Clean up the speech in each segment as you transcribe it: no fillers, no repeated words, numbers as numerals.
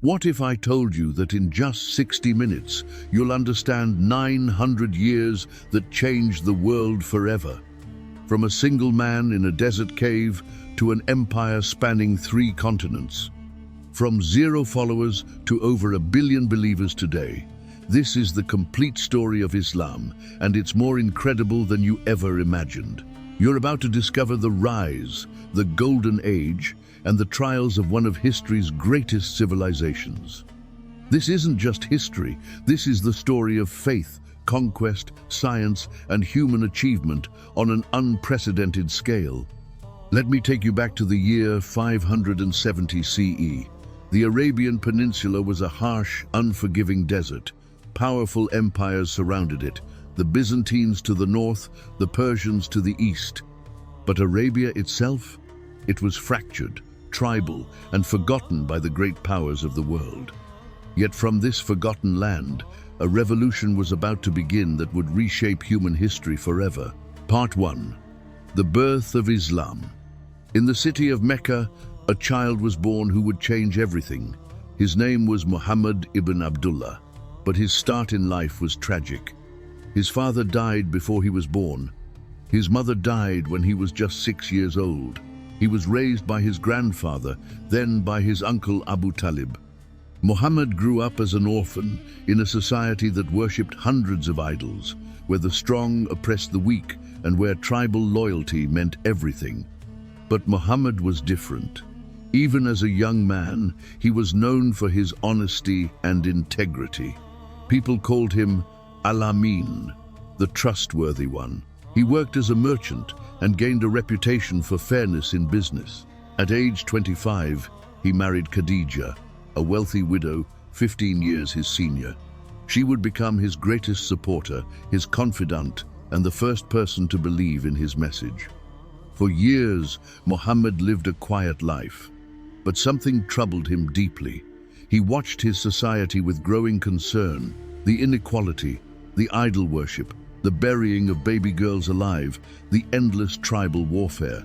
What if I told you that in just 60 minutes you'll understand 900 years that changed the world forever? From a single man in a desert cave to an empire spanning 3 continents. From 0 followers to over 1 billion believers today. This is the complete story of Islam, and it's more incredible than you ever imagined. You're about to discover the rise, the golden age, and the trials of one of history's greatest civilizations. This isn't just history, this is the story of faith, conquest, science, and human achievement on an unprecedented scale. Let me take you back to the year 570 CE. The Arabian Peninsula was a harsh, unforgiving desert. Powerful empires surrounded it, the Byzantines to the north, the Persians to the east. But Arabia itself? It was fractured, tribal, and forgotten by the great powers of the world. Yet from this forgotten land, a revolution was about to begin that would reshape human history forever. Part 1. The birth of Islam. In the city of Mecca, a child was born who would change everything. His name was Muhammad ibn Abdullah, but his start in life was tragic. His father died before he was born. His mother died when he was just 6 years old. He was raised by his grandfather, then by his uncle Abu Talib. Muhammad grew up as an orphan in a society that worshipped hundreds of idols, where the strong oppressed the weak and where tribal loyalty meant everything. But Muhammad was different. Even as a young man, he was known for his honesty and integrity. People called him Al-Amin, the trustworthy one. He worked as a merchant and gained a reputation for fairness in business. At age 25, he married Khadija, a wealthy widow, 15 years his senior. She would become his greatest supporter, his confidant, and the first person to believe in his message. For years, Muhammad lived a quiet life, but something troubled him deeply. He watched his society with growing concern, the inequality, the idol worship, the burying of baby girls alive, the endless tribal warfare.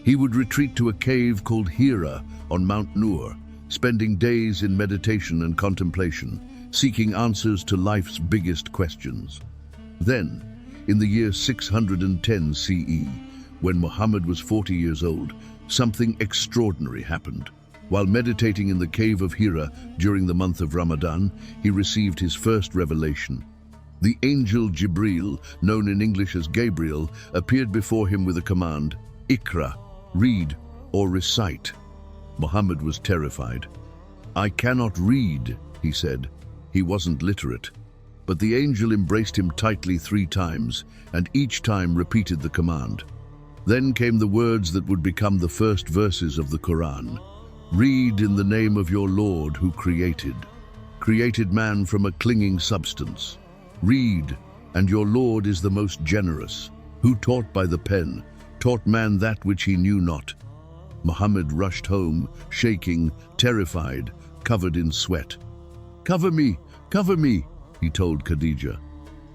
He would retreat to a cave called Hira on Mount Nur, spending days in meditation and contemplation, seeking answers to life's biggest questions. Then, in the year 610 CE, when Muhammad was 40 years old, something extraordinary happened. While meditating in the cave of Hira during the month of Ramadan, he received his first revelation. The angel Jibril, known in English as Gabriel, appeared before him with a command, "Iqra," read or recite. Muhammad was terrified. "I cannot read," he said. He wasn't literate. But the angel embraced him tightly 3 times, and each time repeated the command. Then came the words that would become the first verses of the Quran. "Read in the name of your Lord who created man from a clinging substance. Read, and your Lord is the most generous, who taught by the pen, taught man that which he knew not." Muhammad rushed home, shaking, terrified, covered in sweat. Cover me," he told Khadija.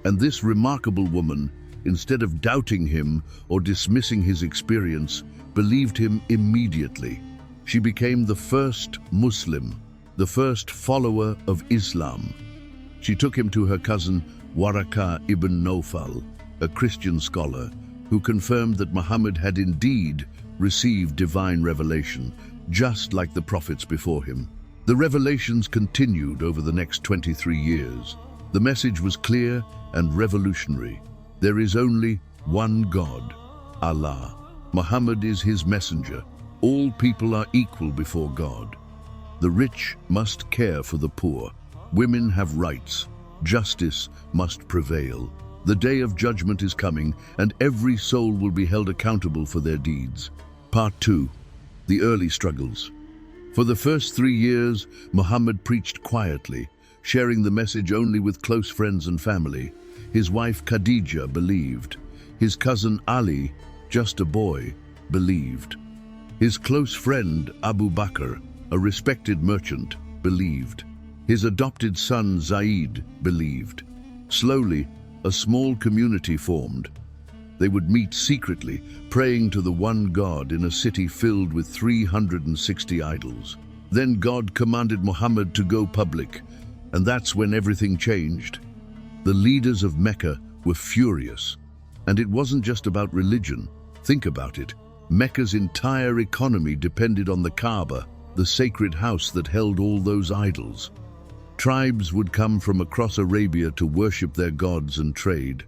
And this remarkable woman, instead of doubting him or dismissing his experience, believed him immediately. She became the first Muslim, the first follower of Islam. She took him to her cousin Waraka ibn Nawfal, a Christian scholar, who confirmed that Muhammad had indeed received divine revelation, just like the prophets before him. The revelations continued over the next 23 years. The message was clear and revolutionary. There is only one God, Allah. Muhammad is his messenger. All people are equal before God. The rich must care for the poor. Women have rights. Justice must prevail. The day of judgment is coming, and every soul will be held accountable for their deeds. Part 2. The early struggles. For the first 3 years, Muhammad preached quietly, sharing the message only with close friends and family. His wife Khadija believed. His cousin Ali, just a boy, believed. His close friend Abu Bakr, a respected merchant, believed. His adopted son Zaid believed. Slowly, a small community formed. They would meet secretly, praying to the one God in a city filled with 360 idols. Then God commanded Muhammad to go public, and that's when everything changed. The leaders of Mecca were furious. And it wasn't just about religion. Think about it. Mecca's entire economy depended on the Kaaba, the sacred house that held all those idols. Tribes would come from across Arabia to worship their gods and trade.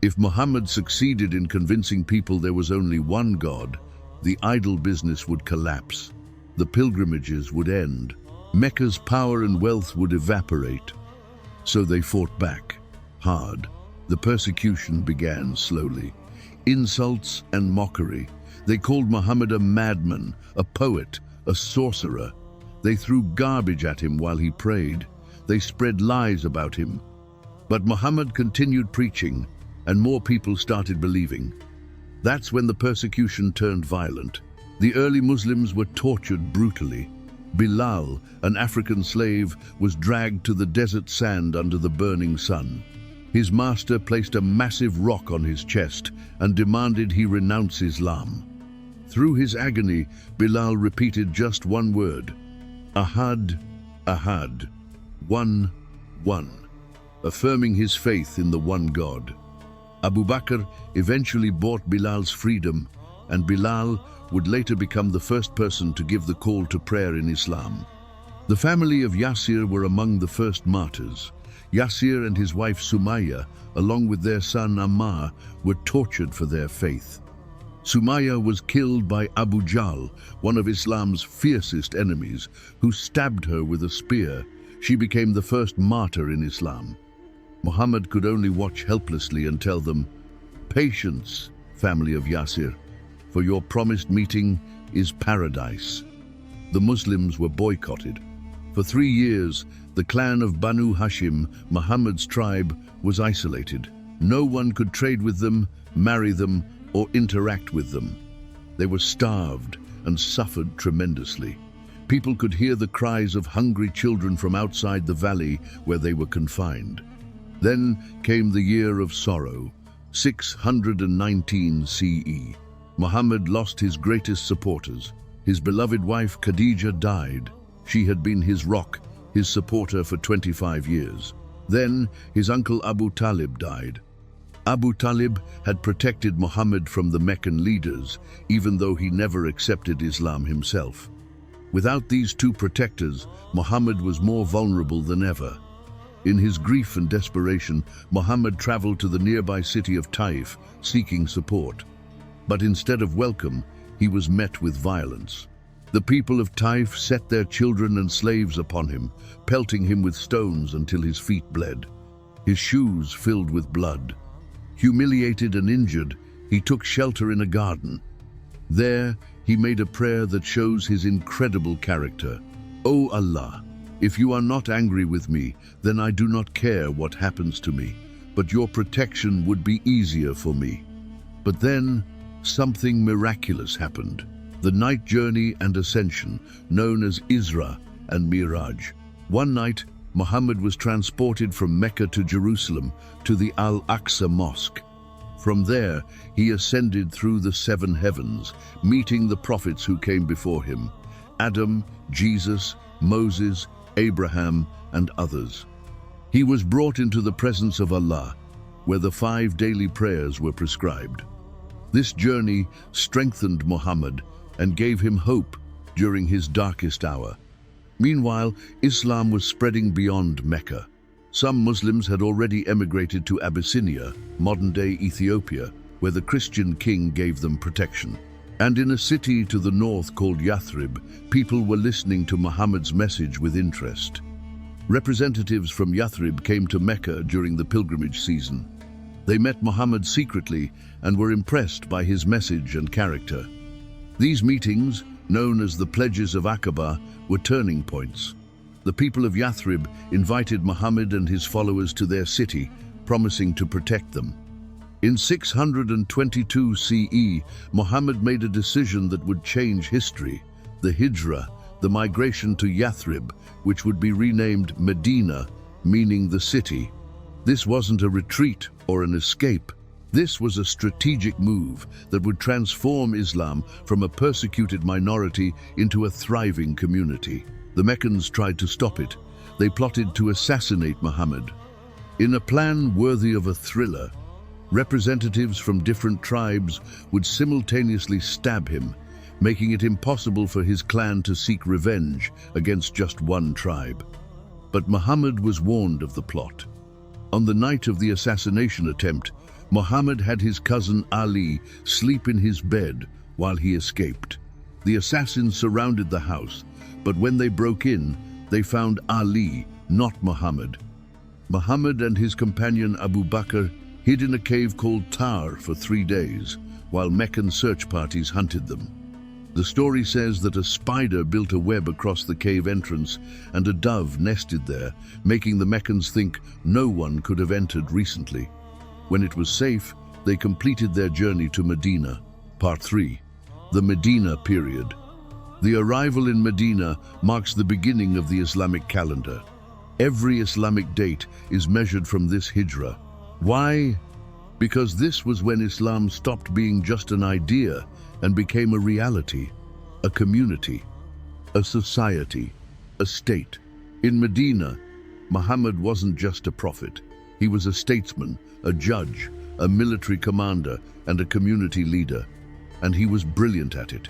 If Muhammad succeeded in convincing people there was only one God, the idol business would collapse. The pilgrimages would end. Mecca's power and wealth would evaporate. So they fought back, hard. The persecution began slowly. Insults and mockery. They called Muhammad a madman, a poet, a sorcerer. They threw garbage at him while he prayed. They spread lies about him. But Muhammad continued preaching, and more people started believing. That's when the persecution turned violent. The early Muslims were tortured brutally. Bilal, an African slave, was dragged to the desert sand under the burning sun. His master placed a massive rock on his chest and demanded he renounce Islam. Through his agony, Bilal repeated just one word: Ahad, Ahad, one, affirming his faith in the one God. Abu Bakr eventually bought Bilal's freedom, and Bilal would later become the first person to give the call to prayer in Islam. The family of Yasir were among the first martyrs. Yasir and his wife Sumayya, along with their son Ammar, were tortured for their faith. Sumayya was killed by Abu Jahl, one of Islam's fiercest enemies, who stabbed her with a spear. She became the first martyr in Islam. Muhammad could only watch helplessly and tell them, "Patience, family of Yasir, for your promised meeting is paradise." The Muslims were boycotted. For 3 years, the clan of Banu Hashim, Muhammad's tribe, was isolated. No one could trade with them, marry them, or interact with them. They were starved and suffered tremendously. People could hear the cries of hungry children from outside the valley where they were confined. Then came the year of sorrow, 619 CE. Muhammad lost his greatest supporters. His beloved wife Khadija died. She had been his rock, his supporter for 25 years. Then his uncle Abu Talib died. Abu Talib had protected Muhammad from the Meccan leaders, even though he never accepted Islam himself. Without these two protectors, Muhammad was more vulnerable than ever. In his grief and desperation, Muhammad traveled to the nearby city of Taif, seeking support. But instead of welcome, he was met with violence. The people of Taif set their children and slaves upon him, pelting him with stones until his feet bled. His shoes filled with blood. Humiliated and injured, he took shelter in a garden. There, he made a prayer that shows his incredible character. "O Allah, if you are not angry with me, then I do not care what happens to me, but your protection would be easier for me." But then, something miraculous happened. The night journey and ascension, known as Isra and Miraj. One night, Muhammad was transported from Mecca to Jerusalem to the Al-Aqsa Mosque. From there, he ascended through the 7 heavens, meeting the prophets who came before him: Adam, Jesus, Moses, Abraham, and others. He was brought into the presence of Allah, where the 5 daily prayers were prescribed. This journey strengthened Muhammad and gave him hope during his darkest hour. Meanwhile, Islam was spreading beyond Mecca. Some Muslims had already emigrated to Abyssinia, modern-day Ethiopia, where the Christian king gave them protection. And in a city to the north called Yathrib, people were listening to Muhammad's message with interest. Representatives from Yathrib came to Mecca during the pilgrimage season. They met Muhammad secretly and were impressed by his message and character. These meetings, known as the Pledges of Aqaba, were turning points. The people of Yathrib invited Muhammad and his followers to their city, promising to protect them. In 622 CE, Muhammad made a decision that would change history: the Hijra, the migration to Yathrib, which would be renamed Medina, meaning the city. This wasn't a retreat or an escape. This was a strategic move that would transform Islam from a persecuted minority into a thriving community. The Meccans tried to stop it. They plotted to assassinate Muhammad. In a plan worthy of a thriller, representatives from different tribes would simultaneously stab him, making it impossible for his clan to seek revenge against just one tribe. But Muhammad was warned of the plot. On the night of the assassination attempt, Muhammad had his cousin Ali sleep in his bed while he escaped. The assassins surrounded the house, but when they broke in, they found Ali, not Muhammad. Muhammad and his companion Abu Bakr hid in a cave called Tar for 3 days, while Meccan search parties hunted them. The story says that a spider built a web across the cave entrance and a dove nested there, making the Meccans think no one could have entered recently. When it was safe, they completed their journey to Medina. Part 3. The Medina period. The arrival in Medina marks the beginning of the Islamic calendar. Every Islamic date is measured from this hijrah. Why? Because this was when Islam stopped being just an idea and became a reality, a community, a society, a state. In Medina, Muhammad wasn't just a prophet. He was a statesman, a judge, a military commander, and a community leader, and he was brilliant at it.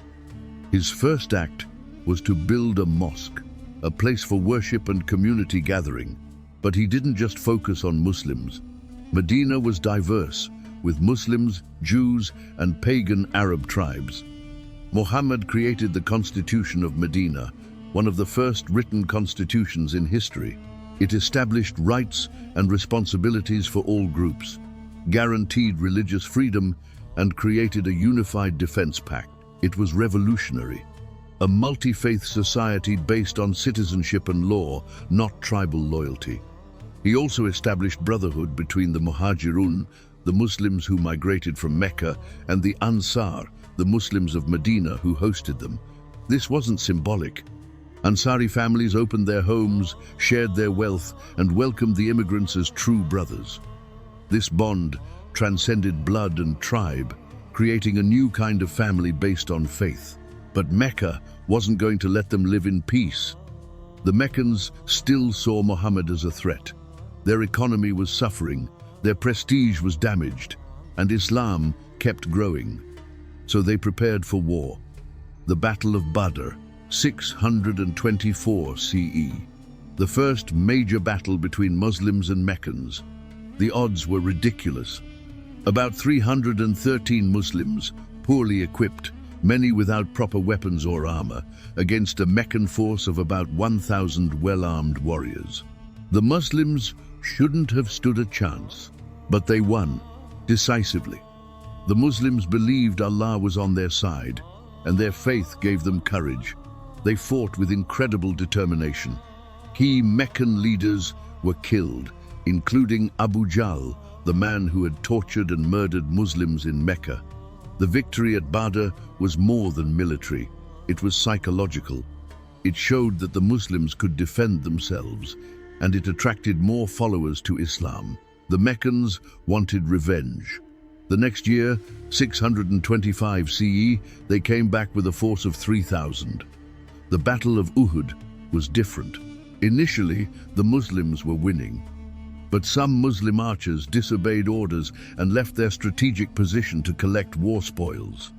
His first act was to build a mosque, a place for worship and community gathering. But he didn't just focus on Muslims. Medina was diverse, with Muslims, Jews, and pagan Arab tribes. Muhammad created the Constitution of Medina, one of the first written constitutions in history. It established rights and responsibilities for all groups, guaranteed religious freedom, and created a unified defense pact. It was revolutionary, a multi-faith society based on citizenship and law, not tribal loyalty. He also established brotherhood between the Muhajirun, the Muslims who migrated from Mecca, and the Ansar, the Muslims of Medina who hosted them. This wasn't symbolic. Ansari families opened their homes, shared their wealth, and welcomed the immigrants as true brothers. This bond transcended blood and tribe, creating a new kind of family based on faith. But Mecca wasn't going to let them live in peace. The Meccans still saw Muhammad as a threat. Their economy was suffering, their prestige was damaged, and Islam kept growing. So they prepared for war. The Battle of Badr, 624 CE. The first major battle between Muslims and Meccans. The odds were ridiculous. About 313 Muslims, poorly equipped, many without proper weapons or armor, against a Meccan force of about 1,000 well-armed warriors. The Muslims shouldn't have stood a chance, but they won, decisively. The Muslims believed Allah was on their side, and their faith gave them courage. They fought with incredible determination. Key Meccan leaders were killed, including Abu Jahl, the man who had tortured and murdered Muslims in Mecca. The victory at Badr was more than military. It was psychological. It showed that the Muslims could defend themselves, and it attracted more followers to Islam. The Meccans wanted revenge. The next year, 625 CE, they came back with a force of 3,000. The Battle of Uhud was different. Initially, the Muslims were winning. But some Muslim archers disobeyed orders and left their strategic position to collect war spoils.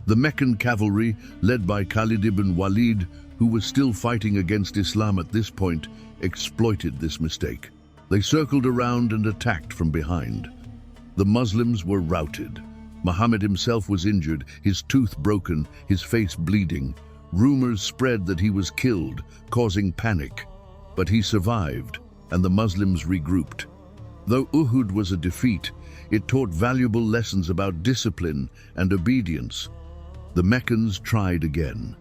The Meccan cavalry, led by Khalid ibn Walid, who was still fighting against Islam at this point, exploited this mistake. They circled around and attacked from behind. The Muslims were routed. Muhammad himself was injured, his tooth broken, his face bleeding. Rumors spread that he was killed, causing panic. But he survived, and the Muslims regrouped. Though Uhud was a defeat, it taught valuable lessons about discipline and obedience. The Meccans tried again.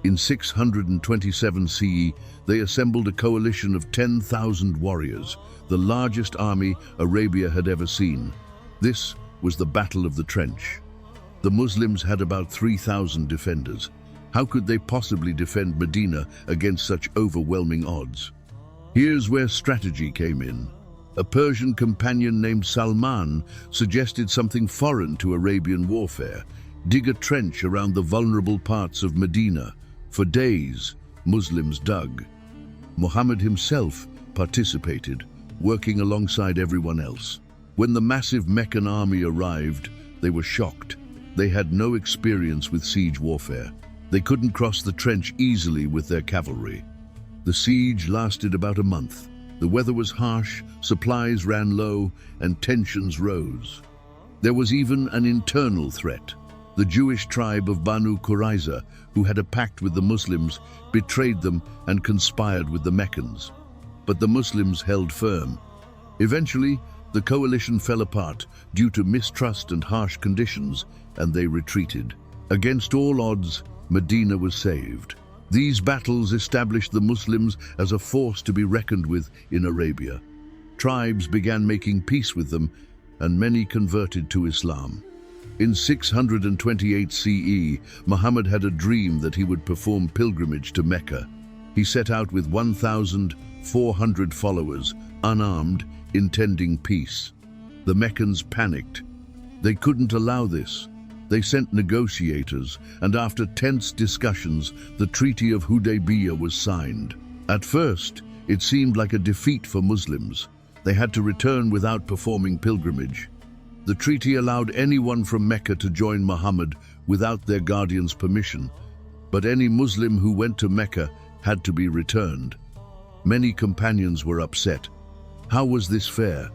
In 627 CE, they assembled a coalition of 10,000 warriors, the largest army Arabia had ever seen. This was the Battle of the Trench. The Muslims had about 3,000 defenders. How could they possibly defend Medina against such overwhelming odds? Here's where strategy came in. A Persian companion named Salman suggested something foreign to Arabian warfare: dig a trench around the vulnerable parts of Medina. For days, Muslims dug. Muhammad himself participated, working alongside everyone else. When the massive Meccan army arrived, they were shocked. They had no experience with siege warfare. They couldn't cross the trench easily with their cavalry. The siege lasted about a month. The weather was harsh, supplies ran low, and tensions rose. There was even an internal threat. The Jewish tribe of Banu Qurayza, who had a pact with the Muslims, betrayed them and conspired with the Meccans. But the Muslims held firm. Eventually, the coalition fell apart due to mistrust and harsh conditions, and they retreated. Against all odds, Medina was saved. These battles established the Muslims as a force to be reckoned with in Arabia. Tribes began making peace with them, and many converted to Islam. In 628 CE, Muhammad had a dream that he would perform pilgrimage to Mecca. He set out with 1,400 followers, unarmed, intending peace. The Meccans panicked. They couldn't allow this. They sent negotiators, and after tense discussions, the Treaty of Hudaybiyah was signed. At first, it seemed like a defeat for Muslims. They had to return without performing pilgrimage. The treaty allowed anyone from Mecca to join Muhammad without their guardian's permission, but any Muslim who went to Mecca had to be returned. Many companions were upset. How was this fair?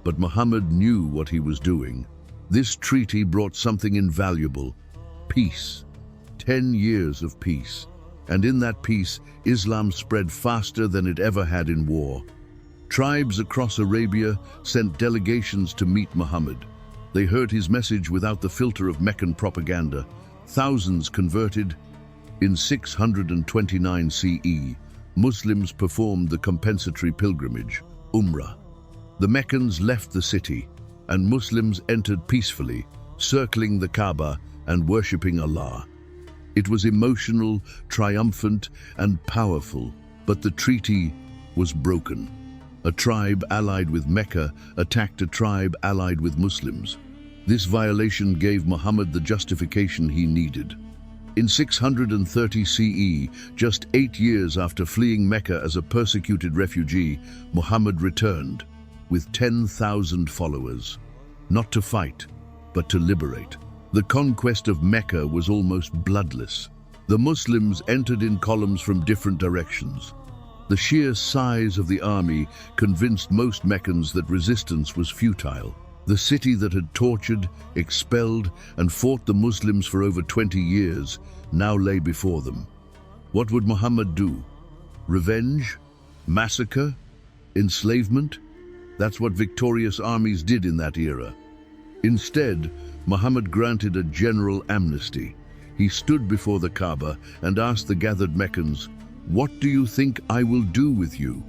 But Muhammad knew what he was doing. This treaty brought something invaluable: peace. 10 years of peace. And in that peace, Islam spread faster than it ever had in war. Tribes across Arabia sent delegations to meet Muhammad. They heard his message without the filter of Meccan propaganda. Thousands converted. In 629 CE, Muslims performed the compensatory pilgrimage, Umrah. The Meccans left the city, and Muslims entered peacefully, circling the Kaaba and worshipping Allah. It was emotional, triumphant, and powerful, but the treaty was broken. A tribe allied with Mecca attacked a tribe allied with Muslims. This violation gave Muhammad the justification he needed. In 630 CE, just 8 years after fleeing Mecca as a persecuted refugee, Muhammad returned with 10,000 followers, not to fight, but to liberate. The conquest of Mecca was almost bloodless. The Muslims entered in columns from different directions. The sheer size of the army convinced most Meccans that resistance was futile. The city that had tortured, expelled, and fought the Muslims for over 20 years now lay before them. What would Muhammad do? Revenge? Massacre? Enslavement? That's what victorious armies did in that era. Instead, Muhammad granted a general amnesty. He stood before the Kaaba and asked the gathered Meccans, "What do you think I will do with you?"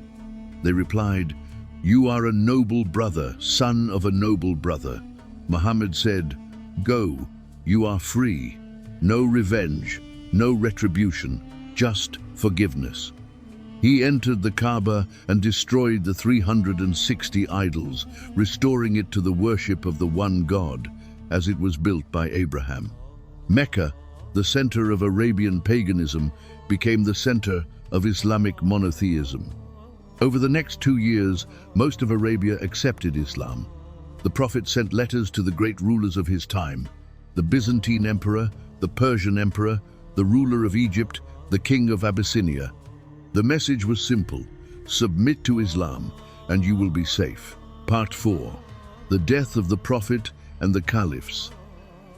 They replied, "You are a noble brother, son of a noble brother." Muhammad said, "Go, you are free. No revenge, no retribution, just forgiveness." He entered the Kaaba and destroyed the 360 idols, restoring it to the worship of the one God, as it was built by Abraham. Mecca, the center of Arabian paganism, became the center of Islamic monotheism. Over the next 2 years, most of Arabia accepted Islam. The Prophet sent letters to the great rulers of his time: the Byzantine Emperor, the Persian Emperor, the ruler of Egypt, the king of Abyssinia. The message was simple: submit to Islam and you will be safe. Part 4. The death of the Prophet and the Caliphs.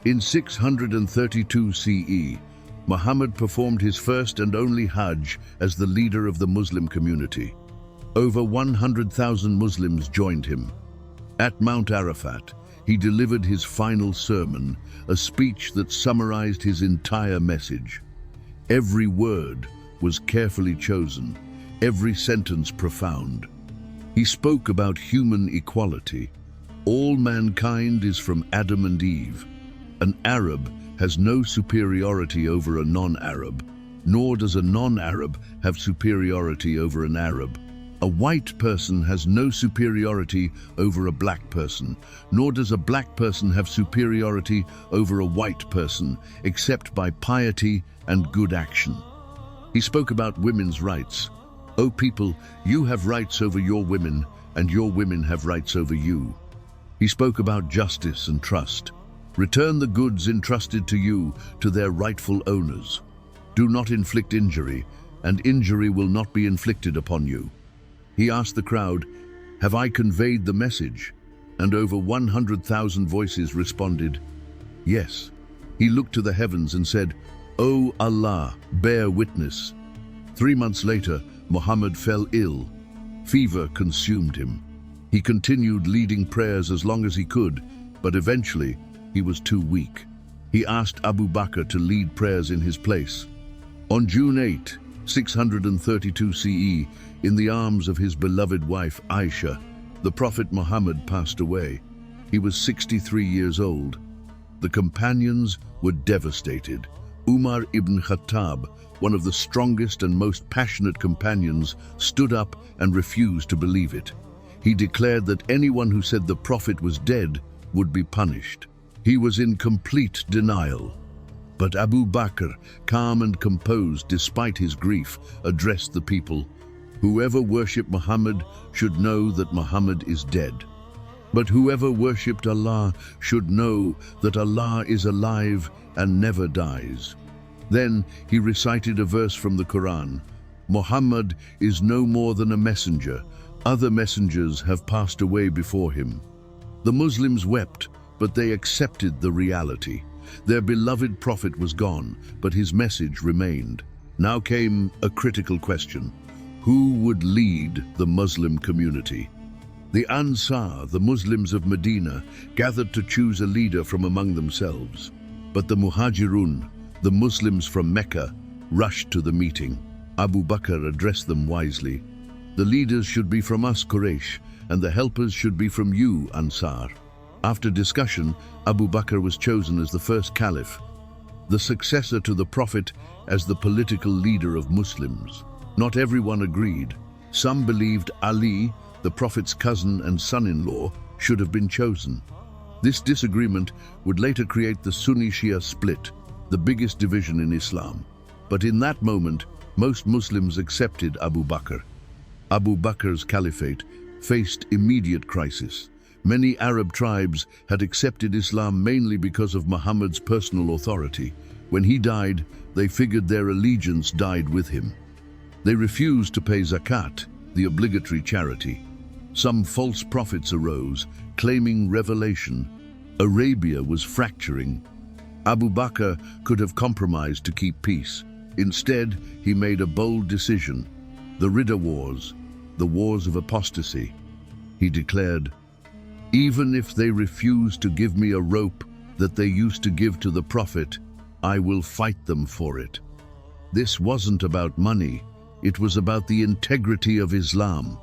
In 632 CE, Muhammad performed his first and only Hajj as the leader of the Muslim community. Over 100,000 Muslims joined him. At Mount Arafat, he delivered his final sermon, a speech that summarized his entire message. Every word was carefully chosen, every sentence profound. He spoke about human equality. All mankind is from Adam and Eve. An Arab has no superiority over a non-Arab, nor does a non-Arab have superiority over an Arab. A white person has no superiority over a black person, nor does a black person have superiority over a white person, except by piety and good action. He spoke about women's rights. O people, you have rights over your women, and your women have rights over you. He spoke about justice and trust. Return the goods entrusted to you to their rightful owners. Do not inflict injury, and injury will not be inflicted upon you. He asked the crowd, have I conveyed the message? And over 100,000 voices responded, yes. He looked to the heavens and said, O Allah, bear witness. 3 months later, Muhammad fell ill. Fever consumed him. He continued leading prayers as long as he could, but eventually he was too weak. He asked Abu Bakr to lead prayers in his place. On June 8, 632 CE, in the arms of his beloved wife Aisha, the Prophet Muhammad passed away. He was 63 years old. The companions were devastated. Umar ibn Khattab, one of the strongest and most passionate companions, stood up and refused to believe it. He declared that anyone who said the Prophet was dead would be punished. He was in complete denial. But Abu Bakr, calm and composed despite his grief, addressed the people. Whoever worshipped Muhammad should know that Muhammad is dead. But whoever worshipped Allah should know that Allah is alive and never dies. Then he recited a verse from the Quran. Muhammad is no more than a messenger. Other messengers have passed away before him. The Muslims wept, but they accepted the reality. Their beloved prophet was gone, but his message remained. Now came a critical question. Who would lead the Muslim community? The Ansar, the Muslims of Medina, gathered to choose a leader from among themselves. But the Muhajirun, the Muslims from Mecca, rushed to the meeting. Abu Bakr addressed them wisely. The leaders should be from us, Quraysh, and the helpers should be from you, Ansar. After discussion, Abu Bakr was chosen as the first caliph, the successor to the Prophet as the political leader of Muslims. Not everyone agreed. Some believed Ali, the Prophet's cousin and son-in-law, should have been chosen. This disagreement would later create the Sunni-Shia split, the biggest division in Islam. But in that moment, most Muslims accepted Abu Bakr. Abu Bakr's caliphate faced immediate crisis. Many Arab tribes had accepted Islam mainly because of Muhammad's personal authority. When he died, they figured their allegiance died with him. They refused to pay zakat, the obligatory charity. Some false prophets arose, claiming revelation. Arabia was fracturing. Abu Bakr could have compromised to keep peace. Instead, he made a bold decision. The Ridda Wars, the wars of apostasy. He declared, even if they refuse to give me a rope that they used to give to the Prophet, I will fight them for it. This wasn't about money. It was about the integrity of Islam.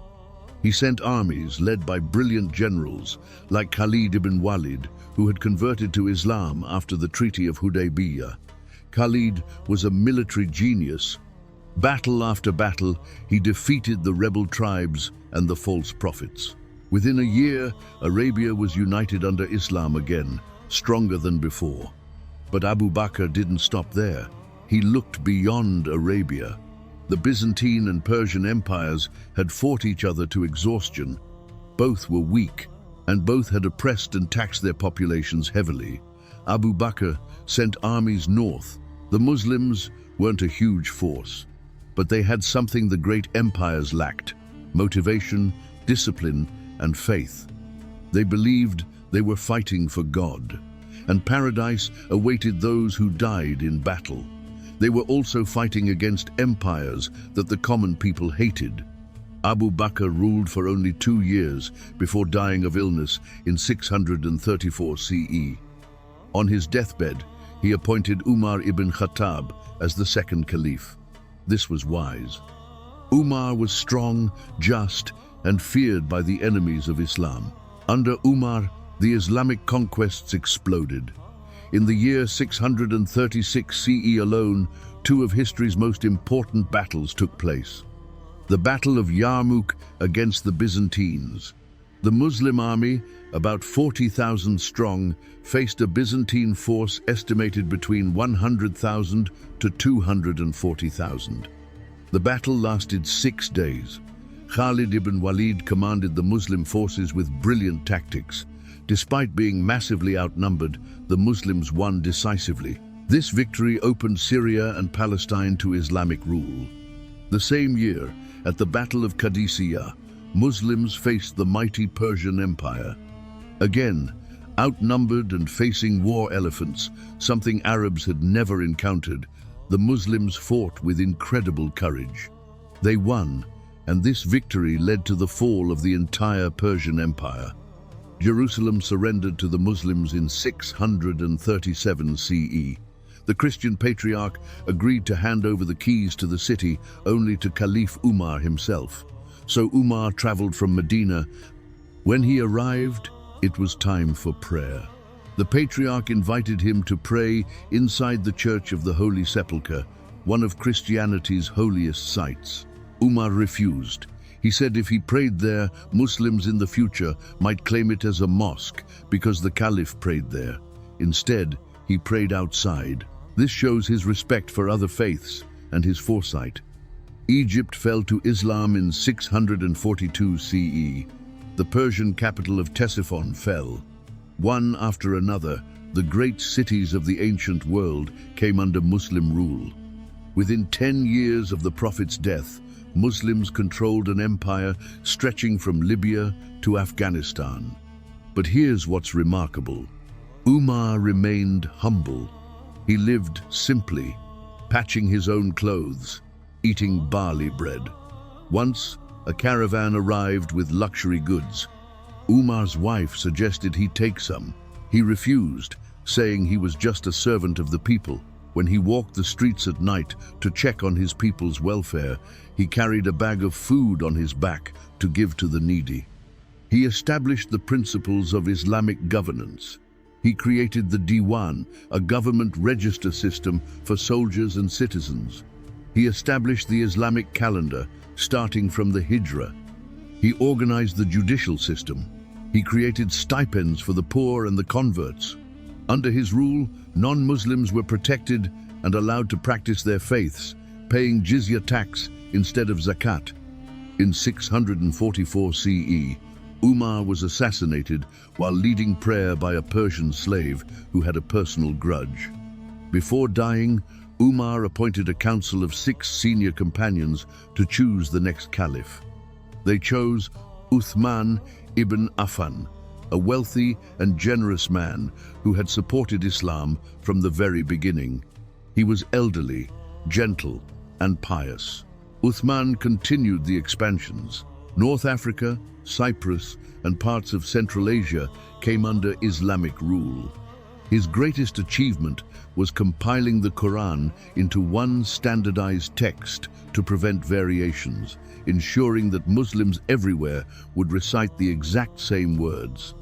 He sent armies led by brilliant generals like Khalid ibn Walid, who had converted to Islam after the Treaty of Hudaybiyah. Khalid was a military genius. Battle after battle, he defeated the rebel tribes and the false prophets. Within a year, Arabia was united under Islam again, stronger than before. But Abu Bakr didn't stop there. He looked beyond Arabia. The Byzantine and Persian empires had fought each other to exhaustion. Both were weak, and both had oppressed and taxed their populations heavily. Abu Bakr sent armies north. The Muslims weren't a huge force, but they had something the great empires lacked: motivation, discipline, and faith. They believed they were fighting for God, and paradise awaited those who died in battle. They were also fighting against empires that the common people hated. Abu Bakr ruled for only 2 years before dying of illness in 634 CE. On his deathbed, he appointed Umar ibn Khattab as the second caliph. This was wise. Umar was strong, just, and feared by the enemies of Islam. Under Umar, the Islamic conquests exploded. In the year 636 CE alone, 2 of history's most important battles took place. The Battle of Yarmouk against the Byzantines. The Muslim army, about 40,000 strong, faced a Byzantine force estimated between 100,000 to 240,000. The battle lasted 6 days. Khalid ibn Walid commanded the Muslim forces with brilliant tactics. Despite being massively outnumbered, the Muslims won decisively. This victory opened Syria and Palestine to Islamic rule. The same year, at the Battle of Qadisiyah, Muslims faced the mighty Persian Empire. Again, outnumbered and facing war elephants, something Arabs had never encountered, the Muslims fought with incredible courage. They won, and this victory led to the fall of the entire Persian Empire. Jerusalem surrendered to the Muslims in 637 CE. The Christian patriarch agreed to hand over the keys to the city only to Caliph Umar himself. So Umar traveled from Medina. When he arrived, it was time for prayer. The patriarch invited him to pray inside the Church of the Holy Sepulchre, one of Christianity's holiest sites. Umar refused. He said if he prayed there, Muslims in the future might claim it as a mosque because the Caliph prayed there. Instead, he prayed outside. This shows his respect for other faiths and his foresight. Egypt fell to Islam in 642 CE. The Persian capital of Ctesiphon fell. One after another, the great cities of the ancient world came under Muslim rule. Within 10 years of the Prophet's death, Muslims controlled an empire stretching from Libya to Afghanistan. But here's what's remarkable. Umar remained humble. He lived simply, patching his own clothes, eating barley bread. Once, a caravan arrived with luxury goods. Umar's wife suggested he take some. He refused, saying he was just a servant of the people. When he walked the streets at night to check on his people's welfare, he carried a bag of food on his back to give to the needy. He established the principles of Islamic governance. He created the Diwan, a government register system for soldiers and citizens. He established the Islamic calendar, starting from the Hijra. He organized the judicial system. He created stipends for the poor and the converts. Under his rule, non-Muslims were protected and allowed to practice their faiths, paying jizya tax instead of zakat. In 644 CE, Umar was assassinated while leading prayer by a Persian slave who had a personal grudge. Before dying, Umar appointed a council of 6 senior companions to choose the next caliph. They chose Uthman ibn Affan, a wealthy and generous man who had supported Islam from the very beginning. He was elderly, gentle, and pious. Uthman continued the expansions. North Africa, Cyprus, and parts of Central Asia came under Islamic rule. His greatest achievement was compiling the Quran into one standardized text to prevent variations, ensuring that Muslims everywhere would recite the exact same words.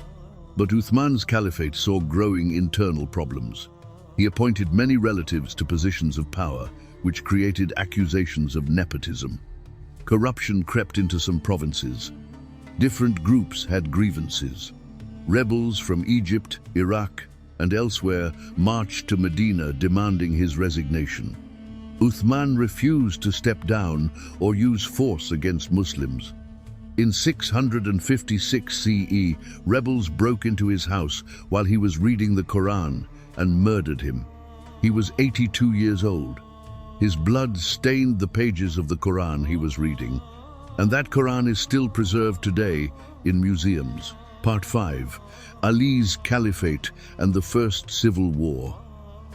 But Uthman's caliphate saw growing internal problems. He appointed many relatives to positions of power, which created accusations of nepotism. Corruption crept into some provinces. Different groups had grievances. Rebels from Egypt, Iraq, and elsewhere marched to Medina demanding his resignation. Uthman refused to step down or use force against Muslims. In 656 CE, rebels broke into his house while he was reading the Quran and murdered him. He was 82 years old. His blood stained the pages of the Quran he was reading, and that Quran is still preserved today in museums. Part 5. Ali's Caliphate and the First Civil War.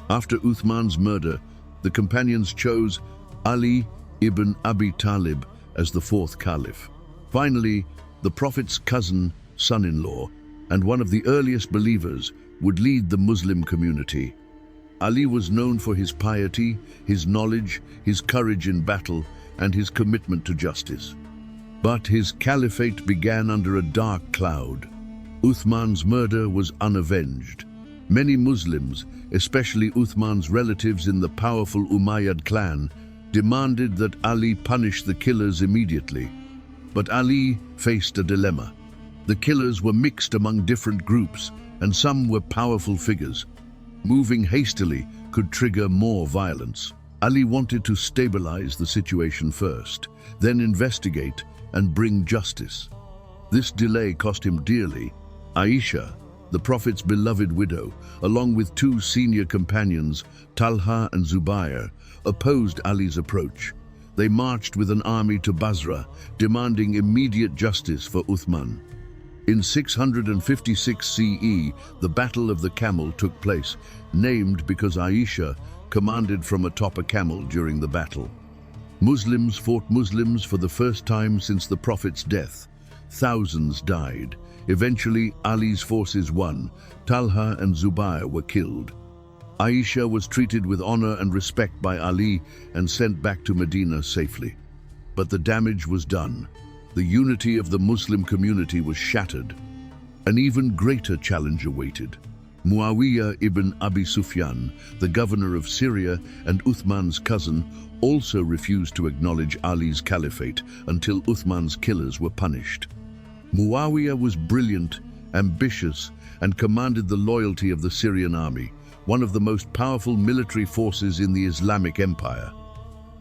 After Uthman's murder, the companions chose Ali ibn Abi Talib as the 4th caliph. Finally, the Prophet's cousin, son-in-law, and one of the earliest believers would lead the Muslim community. Ali was known for his piety, his knowledge, his courage in battle, and his commitment to justice. But his caliphate began under a dark cloud. Uthman's murder was unavenged. Many Muslims, especially Uthman's relatives in the powerful Umayyad clan, demanded that Ali punish the killers immediately. But Ali faced a dilemma. The killers were mixed among different groups, and some were powerful figures. Moving hastily could trigger more violence. Ali wanted to stabilize the situation first, then investigate and bring justice. This delay cost him dearly. Aisha, the Prophet's beloved widow, along with two senior companions, Talha and Zubair, opposed Ali's approach. They marched with an army to Basra, demanding immediate justice for Uthman. In 656 CE, the Battle of the Camel took place, named because Aisha commanded from atop a camel during the battle. Muslims fought Muslims for the first time since the Prophet's death. Thousands died. Eventually, Ali's forces won. Talha and Zubair were killed. Aisha was treated with honor and respect by Ali and sent back to Medina safely. But the damage was done. The unity of the Muslim community was shattered. An even greater challenge awaited. Muawiyah ibn Abi Sufyan, the governor of Syria and Uthman's cousin, also refused to acknowledge Ali's caliphate until Uthman's killers were punished. Muawiyah was brilliant, ambitious, and commanded the loyalty of the Syrian army, one of the most powerful military forces in the Islamic Empire.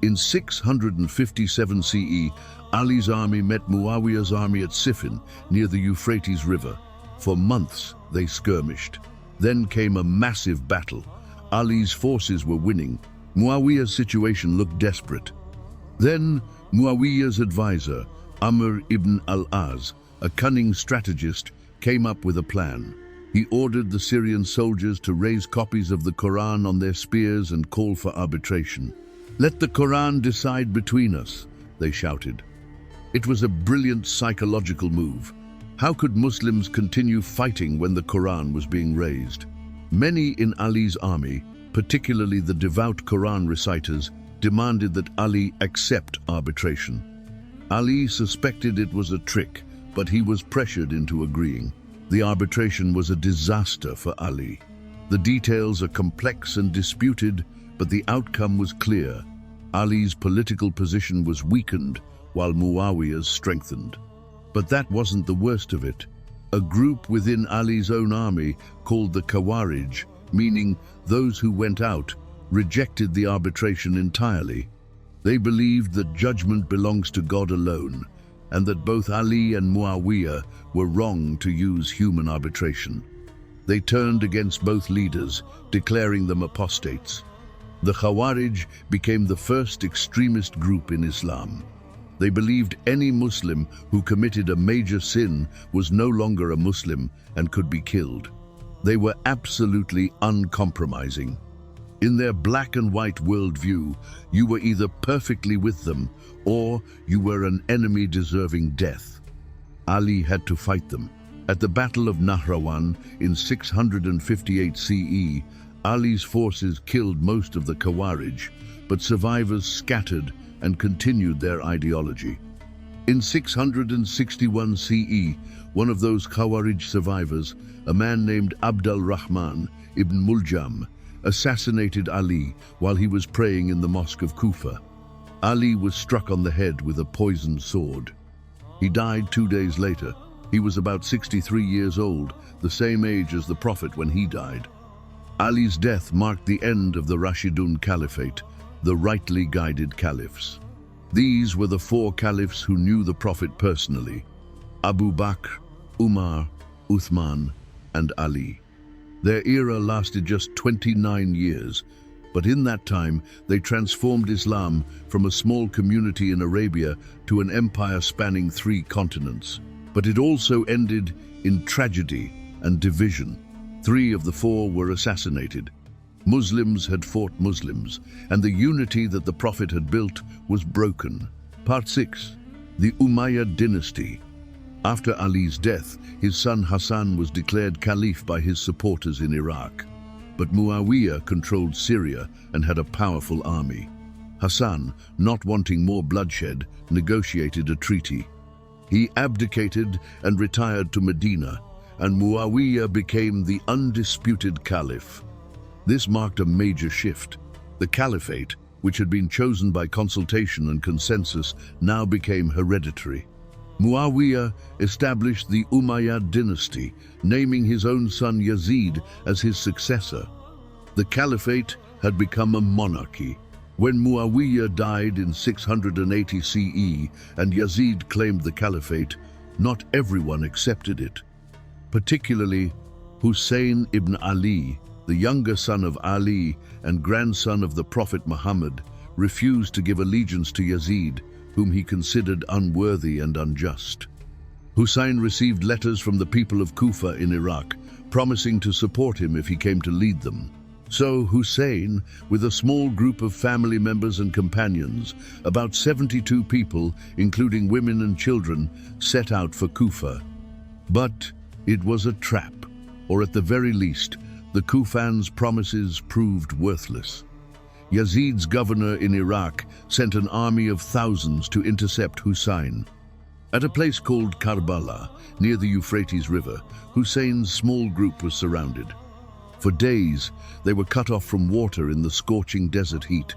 In 657 CE, Ali's army met Muawiyah's army at Siffin, near the Euphrates River. For months, they skirmished. Then came a massive battle. Ali's forces were winning. Muawiyah's situation looked desperate. Then, Muawiyah's advisor, Amr ibn al-Az, a cunning strategist, came up with a plan. He ordered the Syrian soldiers to raise copies of the Quran on their spears and call for arbitration. "Let the Quran decide between us," they shouted. It was a brilliant psychological move. How could Muslims continue fighting when the Quran was being raised? Many in Ali's army, particularly the devout Quran reciters, demanded that Ali accept arbitration. Ali suspected it was a trick, but he was pressured into agreeing. The arbitration was a disaster for Ali. The details are complex and disputed, but the outcome was clear. Ali's political position was weakened, while Muawiyah's strengthened. But that wasn't the worst of it. A group within Ali's own army, called the Khawarij, meaning those who went out, rejected the arbitration entirely. They believed that judgment belongs to God alone, and that both Ali and Muawiyah were wrong to use human arbitration. They turned against both leaders, declaring them apostates. The Khawarij became the first extremist group in Islam. They believed any Muslim who committed a major sin was no longer a Muslim and could be killed. They were absolutely uncompromising. In their black and white worldview, you were either perfectly with them or you were an enemy deserving death. Ali had to fight them. At the Battle of Nahrawan in 658 CE, Ali's forces killed most of the Khawarij, but survivors scattered and continued their ideology. In 661 CE, one of those Khawarij survivors, a man named Abd al-Rahman ibn Muljam, assassinated Ali while he was praying in the mosque of Kufa. Ali was struck on the head with a poisoned sword. He died 2 days later. He was about 63 years old, the same age as the Prophet when he died. Ali's death marked the end of the Rashidun Caliphate, the rightly guided caliphs. These were the 4 caliphs who knew the Prophet personally: Abu Bakr, Umar, Uthman, and Ali. Their era lasted just 29 years, but in that time they transformed Islam from a small community in Arabia to an empire spanning 3 continents. But it also ended in tragedy and division. 3 of the 4 were assassinated. Muslims had fought Muslims, and the unity that the Prophet had built was broken. Part 6. The Umayyad dynasty. After Ali's death, his son Hassan was declared caliph by his supporters in Iraq. But Muawiyah controlled Syria and had a powerful army. Hassan, not wanting more bloodshed, negotiated a treaty. He abdicated and retired to Medina, and Muawiyah became the undisputed caliph. This marked a major shift. The caliphate, which had been chosen by consultation and consensus, now became hereditary. Muawiyah established the Umayyad dynasty, naming his own son Yazid as his successor. The caliphate had become a monarchy. When Muawiyah died in 680 CE and Yazid claimed the caliphate, not everyone accepted it. Particularly Hussein ibn Ali, the younger son of Ali and grandson of the Prophet Muhammad, refused to give allegiance to Yazid, whom he considered unworthy and unjust. Hussein received letters from the people of Kufa in Iraq, promising to support him if he came to lead them. So Hussein, with a small group of family members and companions, about 72 people, including women and children, set out for Kufa. But it was a trap, or at the very least, the Kufans' promises proved worthless. Yazid's governor in Iraq sent an army of thousands to intercept Hussein. At a place called Karbala, near the Euphrates River, Hussein's small group was surrounded. For days, they were cut off from water in the scorching desert heat.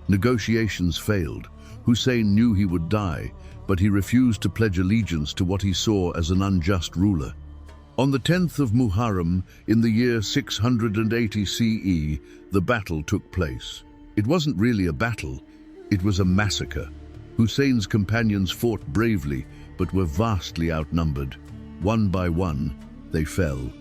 Negotiations failed. Hussein knew he would die, but he refused to pledge allegiance to what he saw as an unjust ruler. On the 10th of Muharram, in the year 680 CE, the battle took place. It wasn't really a battle, it was a massacre. Hussein's companions fought bravely, but were vastly outnumbered. One by one, they fell.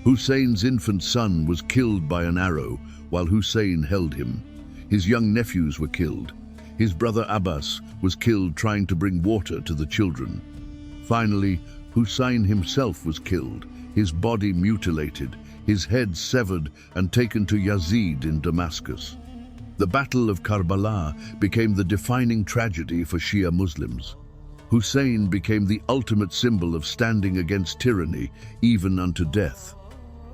Hussein's infant son was killed by an arrow, while Hussein held him. His young nephews were killed. His brother Abbas was killed trying to bring water to the children. Finally, Hussein himself was killed, his body mutilated, his head severed and taken to Yazid in Damascus. The Battle of Karbala became the defining tragedy for Shia Muslims. Hussein became the ultimate symbol of standing against tyranny, even unto death.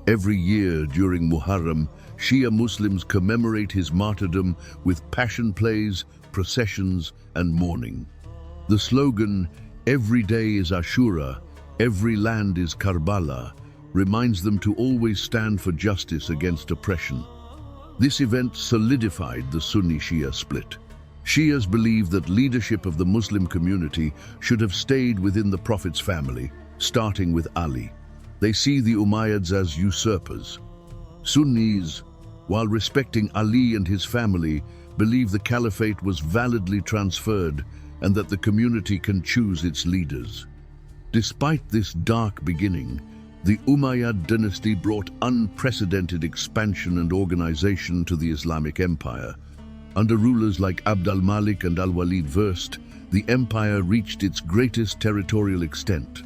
Every year during Muharram, Shia Muslims commemorate his martyrdom with passion plays, processions, and mourning. The slogan, "Every day is Ashura, every land is Karbala," reminds them to always stand for justice against oppression. This event solidified the Sunni-Shia split. Shias believe that leadership of the Muslim community should have stayed within the Prophet's family, starting with Ali. They see the Umayyads as usurpers. Sunnis, while respecting Ali and his family, believe the caliphate was validly transferred and that the community can choose its leaders. Despite this dark beginning, the Umayyad dynasty brought unprecedented expansion and organization to the Islamic Empire. Under rulers like Abd al-Malik and al-Walid I, the empire reached its greatest territorial extent.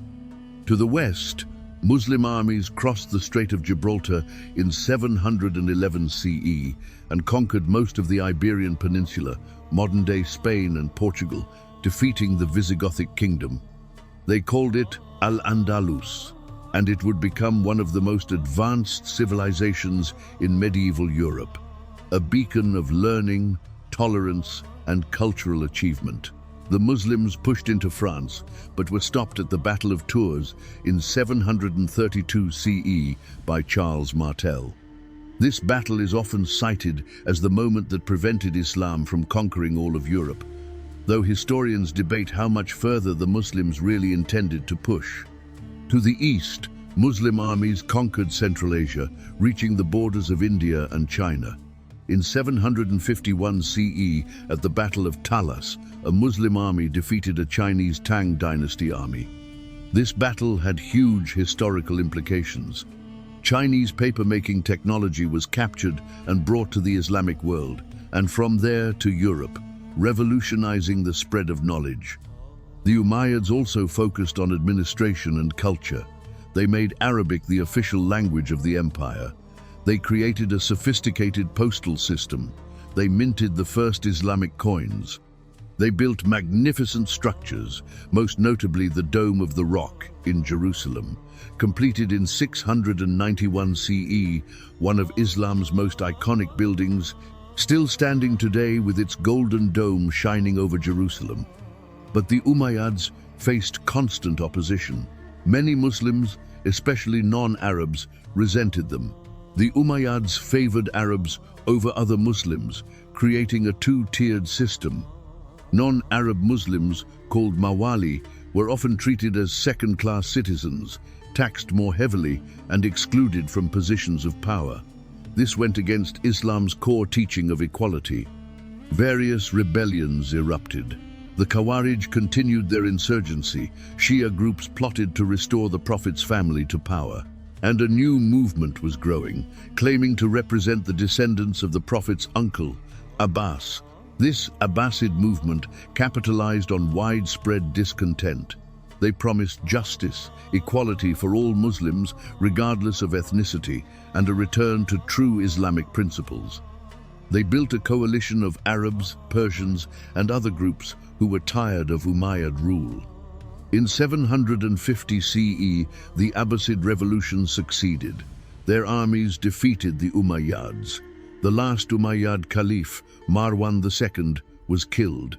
To the west, Muslim armies crossed the Strait of Gibraltar in 711 CE and conquered most of the Iberian Peninsula, modern-day Spain and Portugal, defeating the Visigothic kingdom. They called it Al-Andalus, and it would become one of the most advanced civilizations in medieval Europe, a beacon of learning, tolerance, and cultural achievement. The Muslims pushed into France, but were stopped at the Battle of Tours in 732 CE by Charles Martel. This battle is often cited as the moment that prevented Islam from conquering all of Europe, though historians debate how much further the Muslims really intended to push. To the east, Muslim armies conquered Central Asia, reaching the borders of India and China. In 751 CE, at the Battle of Talas, a Muslim army defeated a Chinese Tang dynasty army. This battle had huge historical implications. Chinese paper-making technology was captured and brought to the Islamic world, and from there to Europe, revolutionizing the spread of knowledge. The Umayyads also focused on administration and culture. They made Arabic the official language of the empire. They created a sophisticated postal system. They minted the first Islamic coins. They built magnificent structures, most notably the Dome of the Rock in Jerusalem, completed in 691 CE, one of Islam's most iconic buildings, still standing today with its golden dome shining over Jerusalem. But the Umayyads faced constant opposition. Many Muslims, especially non-Arabs, resented them. The Umayyads favored Arabs over other Muslims, creating a two-tiered system. Non-Arab Muslims, called Mawali, were often treated as second-class citizens, taxed more heavily and excluded from positions of power. This went against Islam's core teaching of equality. Various rebellions erupted. The Khawarij continued their insurgency. Shia groups plotted to restore the Prophet's family to power. And a new movement was growing, claiming to represent the descendants of the Prophet's uncle, Abbas. This Abbasid movement capitalized on widespread discontent. They promised justice, equality for all Muslims, regardless of ethnicity, and a return to true Islamic principles. They built a coalition of Arabs, Persians, and other groups who were tired of Umayyad rule. In 750 CE, the Abbasid revolution succeeded. Their armies defeated the Umayyads. The last Umayyad caliph, Marwan II, was killed.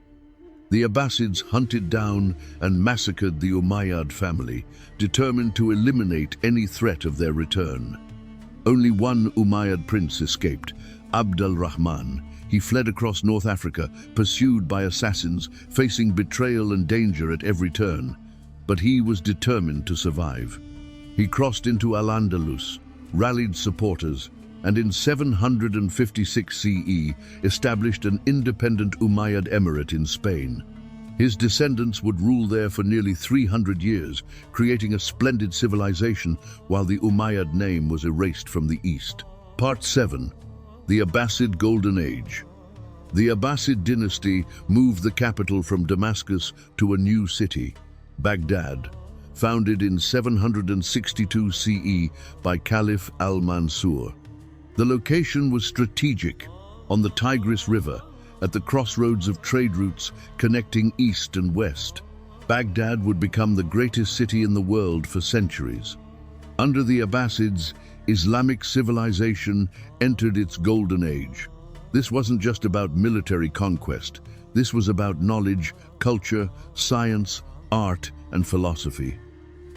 The Abbasids hunted down and massacred the Umayyad family, determined to eliminate any threat of their return. Only one Umayyad prince escaped, Abd al-Rahman. He fled across North Africa, pursued by assassins, facing betrayal and danger at every turn. But he was determined to survive. He crossed into Al-Andalus, rallied supporters, and in 756 CE established an independent Umayyad emirate in Spain. His descendants would rule there for nearly 300 years, creating a splendid civilization while the Umayyad name was erased from the east. Part 7. The Abbasid Golden Age. The Abbasid dynasty moved the capital from Damascus to a new city, Baghdad, founded in 762 CE by Caliph al-Mansur. The location was strategic, on the Tigris River, at the crossroads of trade routes connecting east and west. Baghdad would become the greatest city in the world for centuries. Under the Abbasids, Islamic civilization entered its golden age. This wasn't just about military conquest. This was about knowledge, culture, science, art, and philosophy.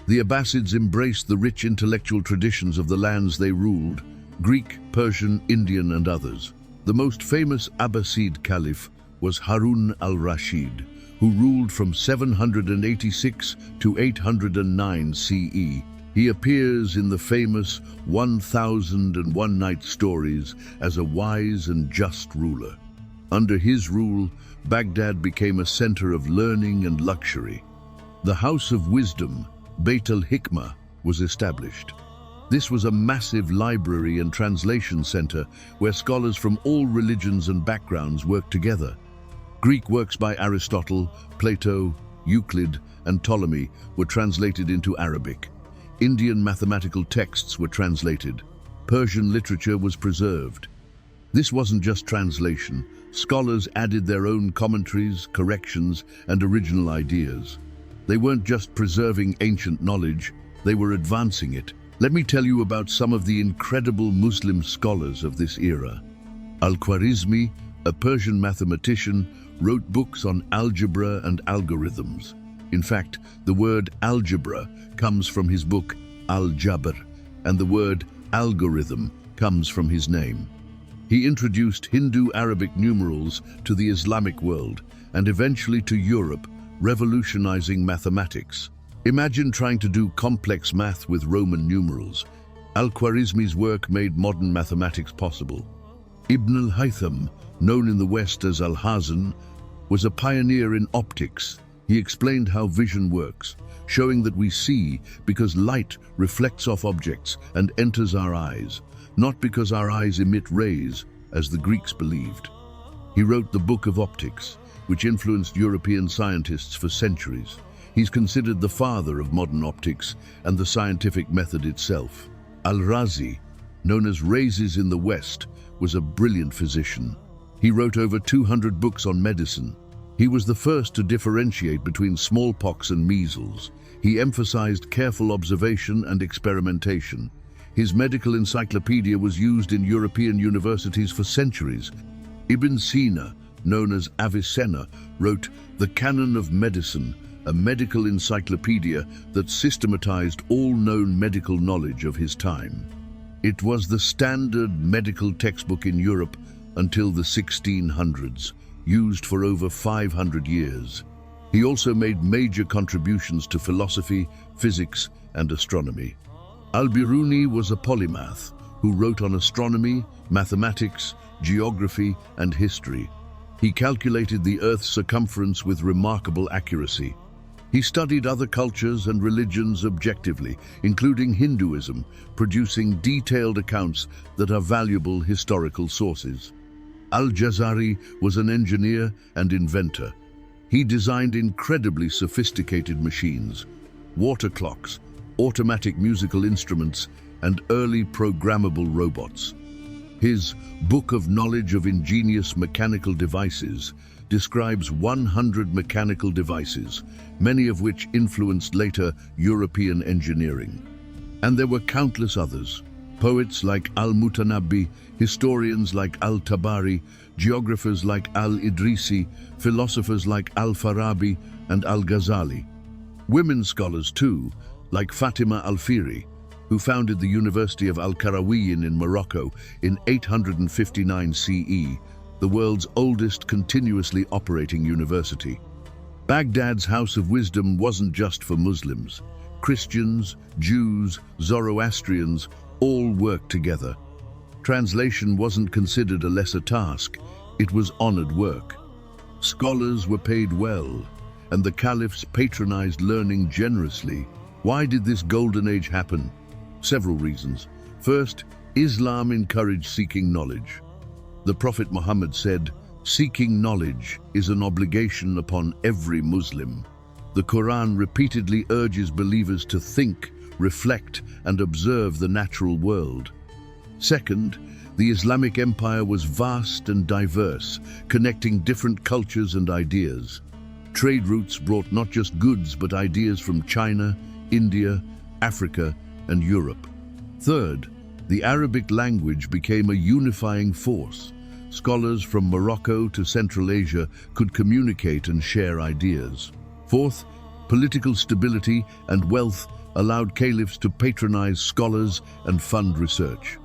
The Abbasids embraced the rich intellectual traditions of the lands they ruled, Greek, Persian, Indian, and others. The most famous Abbasid caliph was Harun al-Rashid, who ruled from 786 to 809 CE. He appears in the famous 1001 Night stories as a wise and just ruler. Under his rule, Baghdad became a center of learning and luxury. The House of Wisdom, Beit al-Hikmah, was established. This was a massive library and translation center where scholars from all religions and backgrounds worked together. Greek works by Aristotle, Plato, Euclid, and Ptolemy were translated into Arabic. Indian mathematical texts were translated. Persian literature was preserved. This wasn't just translation. Scholars added their own commentaries, corrections, and original ideas. They weren't just preserving ancient knowledge, they were advancing it. Let me tell you about some of the incredible Muslim scholars of this era. Al-Khwarizmi, a Persian mathematician, wrote books on algebra and algorithms. In fact, the word algebra comes from his book Al-Jabr, and the word algorithm comes from his name. He introduced Hindu-Arabic numerals to the Islamic world and eventually to Europe, revolutionizing mathematics. Imagine trying to do complex math with Roman numerals. Al-Khwarizmi's work made modern mathematics possible. Ibn al-Haytham, known in the West as Al-Hazan, was a pioneer in optics. He explained how vision works, showing that we see because light reflects off objects and enters our eyes, not because our eyes emit rays, as the Greeks believed. He wrote the Book of Optics, which influenced European scientists for centuries. He's considered the father of modern optics and the scientific method itself. Al-Razi, known as Rhazes in the West, was a brilliant physician. He wrote over 200 books on medicine. He was the first to differentiate between smallpox and measles. He emphasized careful observation and experimentation. His medical encyclopedia was used in European universities for centuries. Ibn Sina, known as Avicenna, wrote The Canon of Medicine, a medical encyclopedia that systematized all known medical knowledge of his time. It was the standard medical textbook in Europe until the 1600s, used for over 500 years. He also made major contributions to philosophy, physics, and astronomy. Al-Biruni was a polymath who wrote on astronomy, mathematics, geography, and history. He calculated the Earth's circumference with remarkable accuracy. He studied other cultures and religions objectively, including Hinduism, producing detailed accounts that are valuable historical sources. Al-Jazari was an engineer and inventor. He designed incredibly sophisticated machines, water clocks, automatic musical instruments, and early programmable robots. His Book of Knowledge of Ingenious Mechanical Devices describes 100 mechanical devices, many of which influenced later European engineering. And there were countless others. Poets like Al-Mutanabbi, historians like Al-Tabari, geographers like Al-Idrisi, philosophers like Al-Farabi and Al-Ghazali. Women scholars too, like Fatima Al-Firi, who founded the University of Al-Qarawiyyin in Morocco in 859 CE, the world's oldest continuously operating university. Baghdad's House of Wisdom wasn't just for Muslims. Christians, Jews, Zoroastrians all worked together. Translation wasn't considered a lesser task, it was honored work. Scholars were paid well, and the caliphs patronized learning generously. Why did this golden age happen? Several reasons. First, Islam encouraged seeking knowledge. The Prophet Muhammad said, "Seeking knowledge is an obligation upon every Muslim." The Quran repeatedly urges believers to think, reflect, and observe the natural world. Second, the Islamic Empire was vast and diverse, connecting different cultures and ideas. Trade routes brought not just goods but ideas from China, India, Africa, and Europe. Third, the Arabic language became a unifying force. Scholars from Morocco to Central Asia could communicate and share ideas. Fourth, political stability and wealth allowed caliphs to patronize scholars and fund research.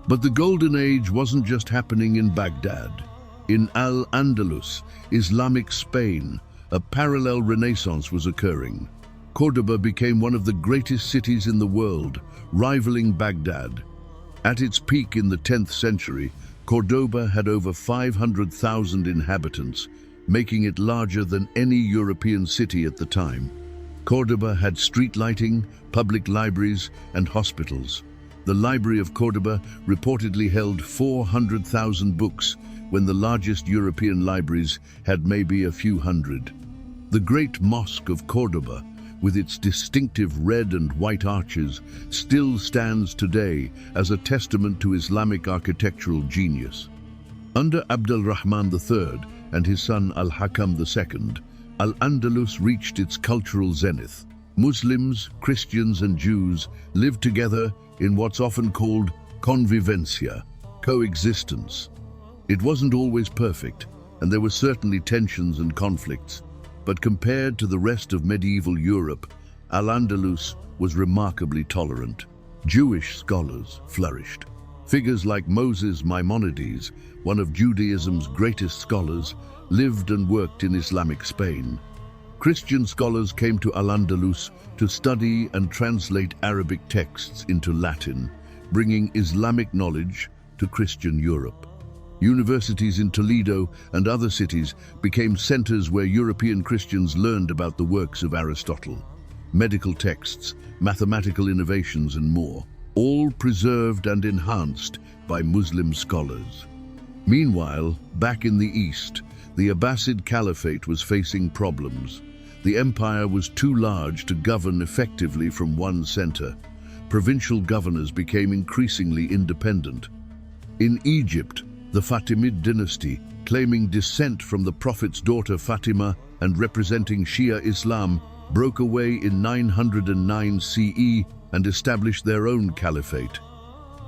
But the Golden Age wasn't just happening in Baghdad. In Al-Andalus, Islamic Spain, a parallel renaissance was occurring. Cordoba became one of the greatest cities in the world, rivaling Baghdad. At its peak in the 10th century, Cordoba had over 500,000 inhabitants, making it larger than any European city at the time. Cordoba had street lighting, public libraries, and hospitals. The Library of Cordoba reportedly held 400,000 books, when the largest European libraries had maybe a few hundred. The Great Mosque of Cordoba, with its distinctive red and white arches, still stands today as a testament to Islamic architectural genius. Under Abdul Rahman III and his son Al-Hakam II, Al-Andalus reached its cultural zenith. Muslims, Christians, and Jews lived together in what's often called convivencia, coexistence. It wasn't always perfect, and there were certainly tensions and conflicts. But compared to the rest of medieval Europe, Al-Andalus was remarkably tolerant. Jewish scholars flourished. Figures like Moses Maimonides, one of Judaism's greatest scholars, lived and worked in Islamic Spain. Christian scholars came to Al-Andalus to study and translate Arabic texts into Latin, bringing Islamic knowledge to Christian Europe. Universities in Toledo and other cities became centers where European Christians learned about the works of Aristotle, medical texts, mathematical innovations, and more, all preserved and enhanced by Muslim scholars. Meanwhile, back in the East, the Abbasid Caliphate was facing problems. The empire was too large to govern effectively from one center. Provincial governors became increasingly independent. In Egypt, the Fatimid dynasty, claiming descent from the Prophet's daughter Fatima and representing Shia Islam, broke away in 909 CE and established their own caliphate.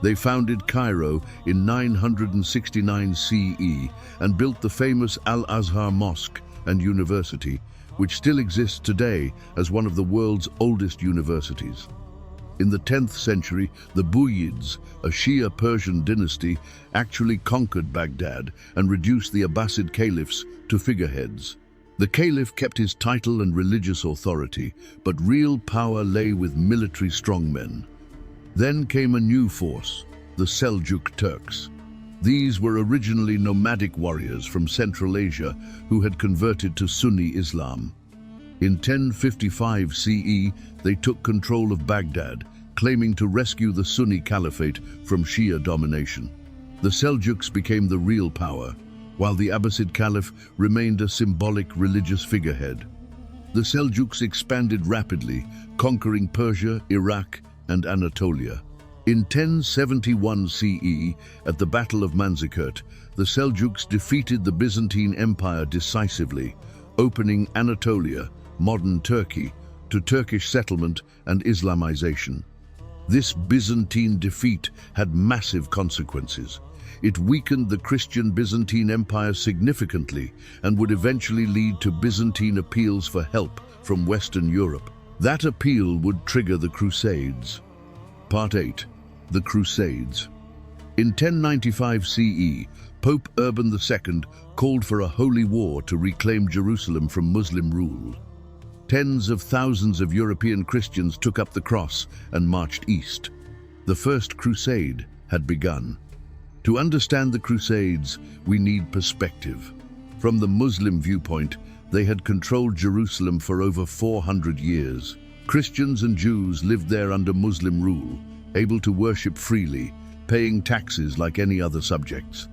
They founded Cairo in 969 CE and built the famous Al-Azhar Mosque and University, which still exists today as one of the world's oldest universities. In the 10th century, the Buyids, a Shia Persian dynasty, actually conquered Baghdad and reduced the Abbasid caliphs to figureheads. The caliph kept his title and religious authority, but real power lay with military strongmen. Then came a new force, the Seljuk Turks. These were originally nomadic warriors from Central Asia who had converted to Sunni Islam. In 1055 CE, they took control of Baghdad, claiming to rescue the Sunni caliphate from Shia domination. The Seljuks became the real power, while the Abbasid Caliph remained a symbolic religious figurehead. The Seljuks expanded rapidly, conquering Persia, Iraq, and Anatolia. In 1071 CE, at the Battle of Manzikert, the Seljuks defeated the Byzantine Empire decisively, opening Anatolia, modern Turkey, to Turkish settlement and Islamization. This Byzantine defeat had massive consequences. It weakened the Christian Byzantine Empire significantly and would eventually lead to Byzantine appeals for help from Western Europe. That appeal would trigger the Crusades. Part 8. The Crusades. In 1095 CE, Pope Urban II called for a holy war to reclaim Jerusalem from Muslim rule. Tens of thousands of European Christians took up the cross and marched east. The First Crusade had begun. To understand the Crusades, we need perspective. From the Muslim viewpoint, they had controlled Jerusalem for over 400 years. Christians and Jews lived there under Muslim rule, able to worship freely, paying taxes like any other subjects.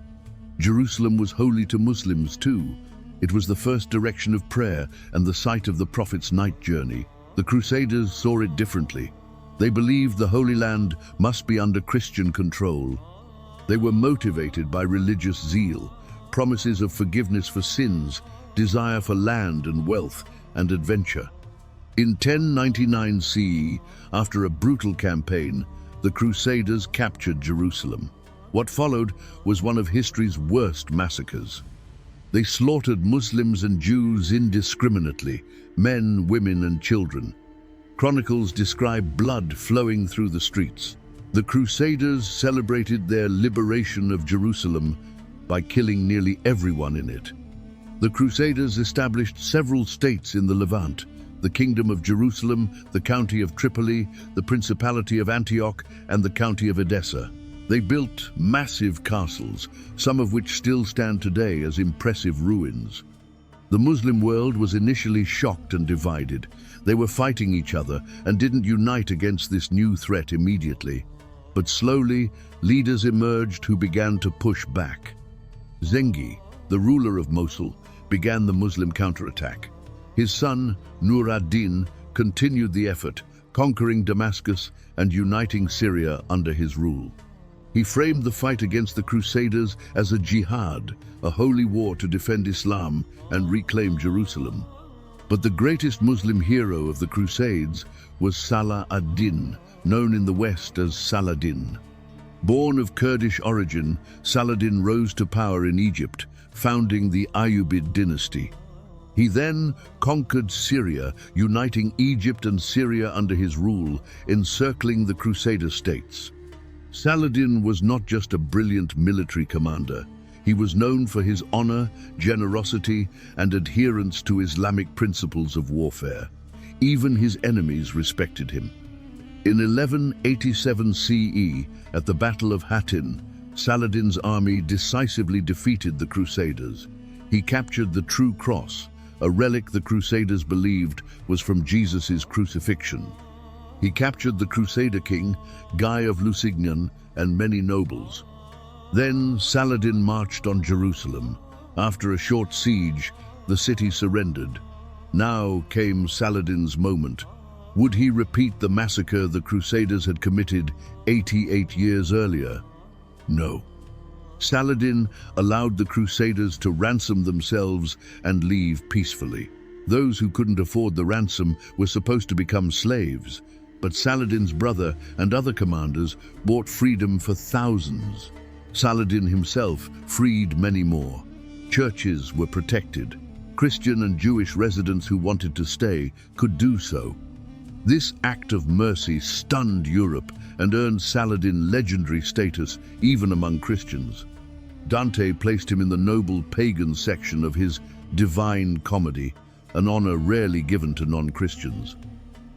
Jerusalem was holy to Muslims too. It was the first direction of prayer and the site of the Prophet's night journey. The Crusaders saw it differently. They believed the Holy Land must be under Christian control. They were motivated by religious zeal, promises of forgiveness for sins, desire for land and wealth, and adventure. In 1099 CE, after a brutal campaign, the Crusaders captured Jerusalem. What followed was one of history's worst massacres. They slaughtered Muslims and Jews indiscriminately, men, women, and children. Chronicles describe blood flowing through the streets. The Crusaders celebrated their liberation of Jerusalem by killing nearly everyone in it. The Crusaders established several states in the Levant: the Kingdom of Jerusalem, the County of Tripoli, the Principality of Antioch, and the County of Edessa. They built massive castles, some of which still stand today as impressive ruins. The Muslim world was initially shocked and divided. They were fighting each other and didn't unite against this new threat immediately. But slowly, leaders emerged who began to push back. Zengi, the ruler of Mosul, began the Muslim counterattack. His son, Nur ad-Din, continued the effort, conquering Damascus and uniting Syria under his rule. He framed the fight against the Crusaders as a jihad, a holy war to defend Islam and reclaim Jerusalem. But the greatest Muslim hero of the Crusades was Salah ad-Din, known in the West as Saladin. Born of Kurdish origin, Saladin rose to power in Egypt, founding the Ayyubid dynasty. He then conquered Syria, uniting Egypt and Syria under his rule, encircling the Crusader states. Saladin was not just a brilliant military commander. He was known for his honor, generosity, and adherence to Islamic principles of warfare. Even his enemies respected him. In 1187 CE, at the Battle of Hattin, Saladin's army decisively defeated the Crusaders. He captured the True Cross, a relic the Crusaders believed was from Jesus' crucifixion. He captured the Crusader king, Guy of Lusignan, and many nobles. Then Saladin marched on Jerusalem. After a short siege, the city surrendered. Now came Saladin's moment. Would he repeat the massacre the Crusaders had committed 88 years earlier? No. Saladin allowed the Crusaders to ransom themselves and leave peacefully. Those who couldn't afford the ransom were supposed to become slaves, but Saladin's brother and other commanders bought freedom for thousands. Saladin himself freed many more. Churches were protected. Christian and Jewish residents who wanted to stay could do so. This act of mercy stunned Europe and earned Saladin legendary status even among Christians. Dante placed him in the noble pagan section of his Divine Comedy, an honor rarely given to non-Christians.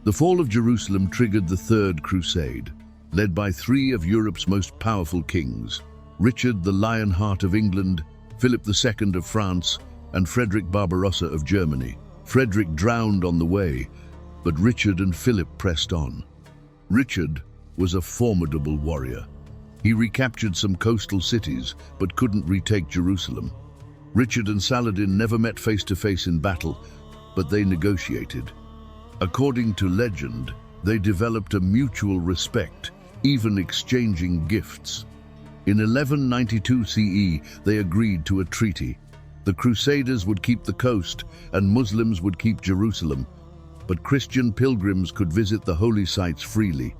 The fall of Jerusalem triggered the Third Crusade, led by three of Europe's most powerful kings: Richard the Lionheart of England, Philip II of France, and Frederick Barbarossa of Germany. Frederick drowned on the way, but Richard and Philip pressed on. Richard was a formidable warrior. He recaptured some coastal cities, but couldn't retake Jerusalem. Richard and Saladin never met face-to-face in battle, but they negotiated. According to legend, they developed a mutual respect, even exchanging gifts. In 1192 CE, they agreed to a treaty. The Crusaders would keep the coast, and Muslims would keep Jerusalem, but Christian pilgrims could visit the holy sites freely.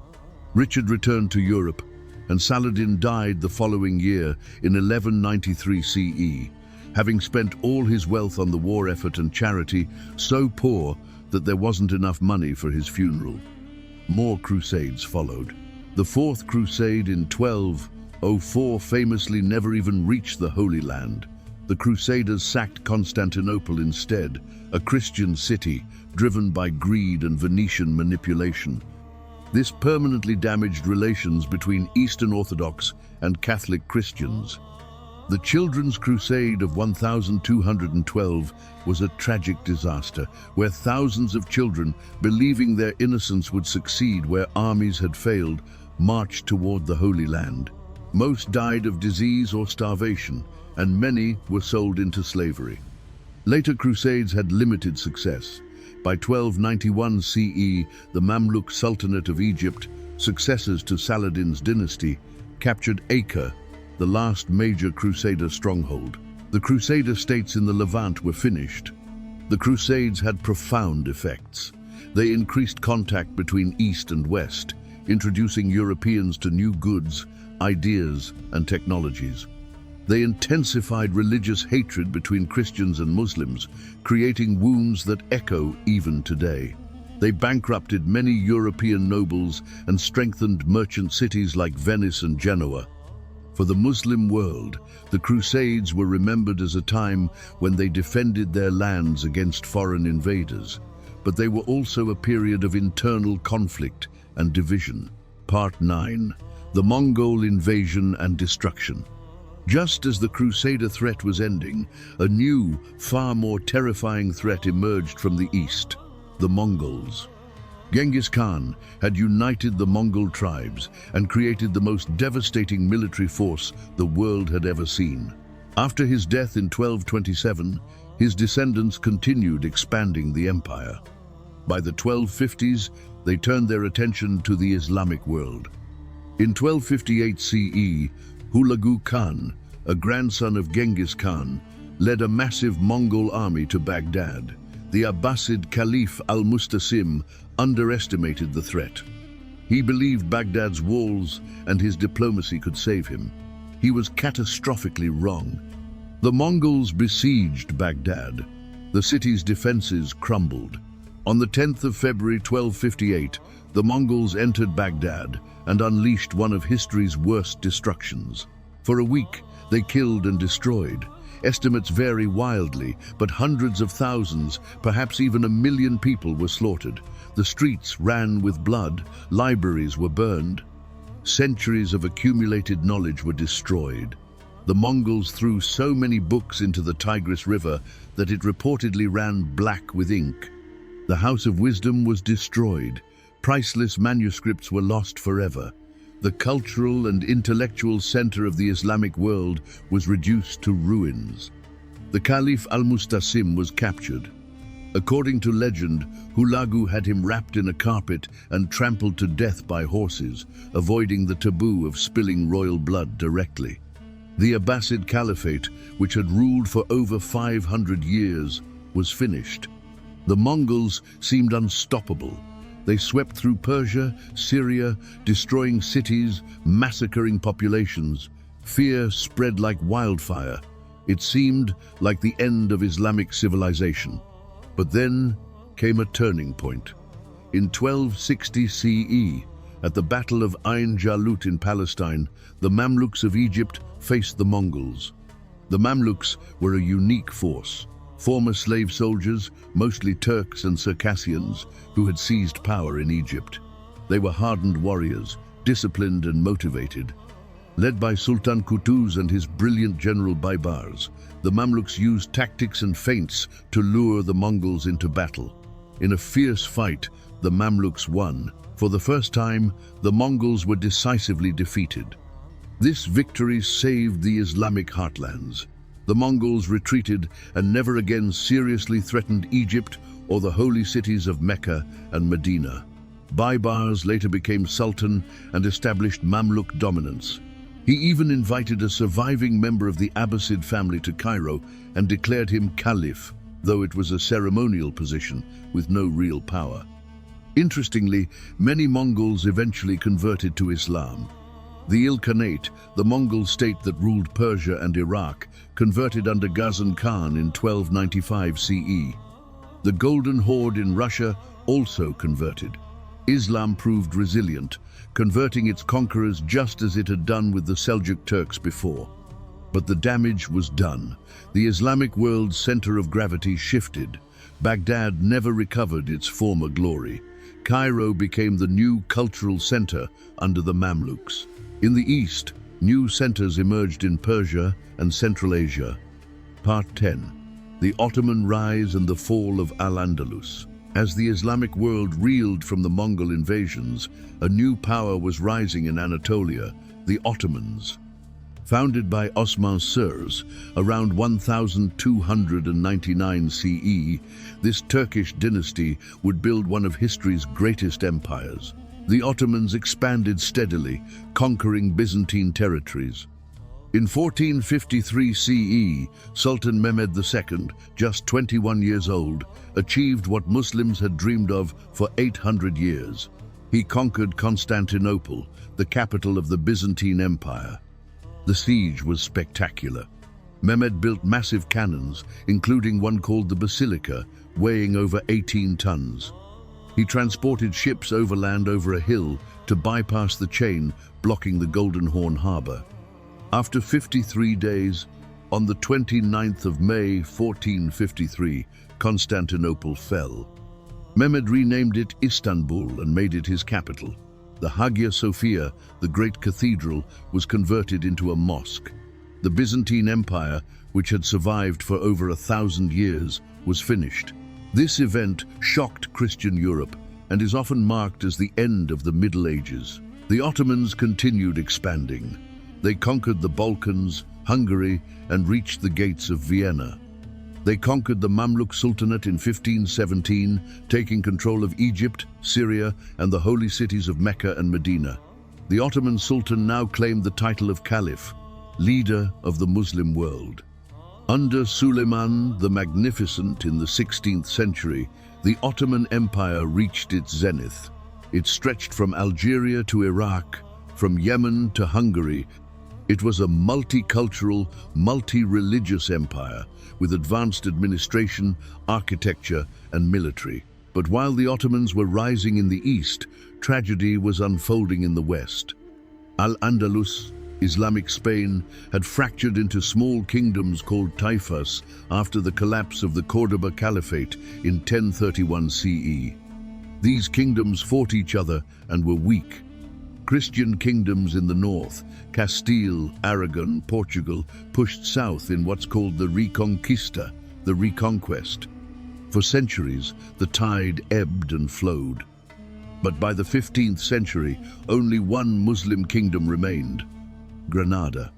Richard returned to Europe, and Saladin died the following year in 1193 CE, having spent all his wealth on the war effort and charity, so poor that there wasn't enough money for his funeral. More crusades followed. The Fourth Crusade in 1204 famously never even reached the Holy Land. The Crusaders sacked Constantinople instead, a Christian city driven by greed and Venetian manipulation. This permanently damaged relations between Eastern Orthodox and Catholic Christians. The Children's Crusade of 1212 was a tragic disaster, where thousands of children, believing their innocence would succeed where armies had failed, marched toward the Holy Land. Most died of disease or starvation, and many were sold into slavery. Later crusades had limited success. By 1291 CE, the Mamluk Sultanate of Egypt, successors to Saladin's dynasty, captured Acre, the last major Crusader stronghold. The Crusader states in the Levant were finished. The Crusades had profound effects. They increased contact between East and West, introducing Europeans to new goods, ideas, and technologies. They intensified religious hatred between Christians and Muslims, creating wounds that echo even today. They bankrupted many European nobles and strengthened merchant cities like Venice and Genoa. For the Muslim world, the Crusades were remembered as a time when they defended their lands against foreign invaders, but they were also a period of internal conflict and division. Part 9. The Mongol Invasion and Destruction. Just as the Crusader threat was ending, a new, far more terrifying threat emerged from the east: the Mongols. Genghis Khan had united the Mongol tribes and created the most devastating military force the world had ever seen. After his death in 1227, his descendants continued expanding the empire. By the 1250s, they turned their attention to the Islamic world. In 1258 CE, Hulagu Khan, a grandson of Genghis Khan, led a massive Mongol army to Baghdad. The Abbasid Caliph al-Mustasim underestimated the threat. He believed Baghdad's walls and his diplomacy could save him. He was catastrophically wrong. The Mongols besieged Baghdad. The city's defenses crumbled. On the 10th of February 1258, the Mongols entered Baghdad and unleashed one of history's worst destructions. For a week, they killed and destroyed. Estimates vary wildly, but hundreds of thousands, perhaps even 1 million people were slaughtered. The streets ran with blood, libraries were burned. Centuries of accumulated knowledge were destroyed. The Mongols threw so many books into the Tigris River that it reportedly ran black with ink. The House of Wisdom was destroyed. Priceless manuscripts were lost forever. The cultural and intellectual center of the Islamic world was reduced to ruins. The Caliph al-Mustasim was captured. According to legend, Hulagu had him wrapped in a carpet and trampled to death by horses, avoiding the taboo of spilling royal blood directly. The Abbasid Caliphate, which had ruled for over 500 years, was finished. The Mongols seemed unstoppable. They swept through Persia, Syria, destroying cities, massacring populations. Fear spread like wildfire. It seemed like the end of Islamic civilization. But then came a turning point. In 1260 CE, at the Battle of Ain Jalut in Palestine, the Mamluks of Egypt faced the Mongols. The Mamluks were a unique force, former slave soldiers, mostly Turks and Circassians, who had seized power in Egypt. They were hardened warriors, disciplined and motivated. Led by Sultan Qutuz and his brilliant general Baybars, the Mamluks used tactics and feints to lure the Mongols into battle. In a fierce fight, the Mamluks won. For the first time, the Mongols were decisively defeated. This victory saved the Islamic heartlands. The Mongols retreated and never again seriously threatened Egypt or the holy cities of Mecca and Medina. Baybars later became sultan and established Mamluk dominance. He even invited a surviving member of the Abbasid family to Cairo and declared him caliph, though it was a ceremonial position with no real power. Interestingly, many Mongols eventually converted to Islam. The Ilkhanate, the Mongol state that ruled Persia and Iraq, converted under Ghazan Khan in 1295 CE. The Golden Horde in Russia also converted. Islam proved resilient, converting its conquerors just as it had done with the Seljuk Turks before. But the damage was done. The Islamic world's center of gravity shifted. Baghdad never recovered its former glory. Cairo became the new cultural center under the Mamluks. In the east, new centers emerged in Persia and Central Asia. Part 10. The Ottoman Rise and the Fall of Al-Andalus. As the Islamic world reeled from the Mongol invasions, a new power was rising in Anatolia, the Ottomans. Founded by Osman Surs around 1299 CE, this Turkish dynasty would build one of history's greatest empires. The Ottomans expanded steadily, conquering Byzantine territories. In 1453 CE, Sultan Mehmed II, just 21 years old, achieved what Muslims had dreamed of for 800 years. He conquered Constantinople, the capital of the Byzantine Empire. The siege was spectacular. Mehmed built massive cannons, including one called the Basilica, weighing over 18 tons. He transported ships overland over a hill to bypass the chain, blocking the Golden Horn harbor. After 53 days, on the 29th of May 1453, Constantinople fell. Mehmed renamed it Istanbul and made it his capital. The Hagia Sophia, the great cathedral, was converted into a mosque. The Byzantine Empire, which had survived for over 1,000 years, was finished. This event shocked Christian Europe and is often marked as the end of the Middle Ages. The Ottomans continued expanding. They conquered the Balkans, Hungary, and reached the gates of Vienna. They conquered the Mamluk Sultanate in 1517, taking control of Egypt, Syria, and the holy cities of Mecca and Medina. The Ottoman Sultan now claimed the title of Caliph, leader of the Muslim world. Under Suleiman the Magnificent in the 16th century, the Ottoman Empire reached its zenith. It stretched from Algeria to Iraq, from Yemen to Hungary. It was a multicultural, multi-religious empire with advanced administration, architecture, and military. But while the Ottomans were rising in the east, tragedy was unfolding in the west. Al-Andalus, Islamic Spain, had fractured into small kingdoms called taifas after the collapse of the Cordoba Caliphate in 1031 CE. These kingdoms fought each other and were weak. Christian kingdoms in the north, Castile, Aragon, Portugal, pushed south in what's called the Reconquista, the reconquest. For centuries, the tide ebbed and flowed. But by the 15th century, only one Muslim kingdom remained: Granada.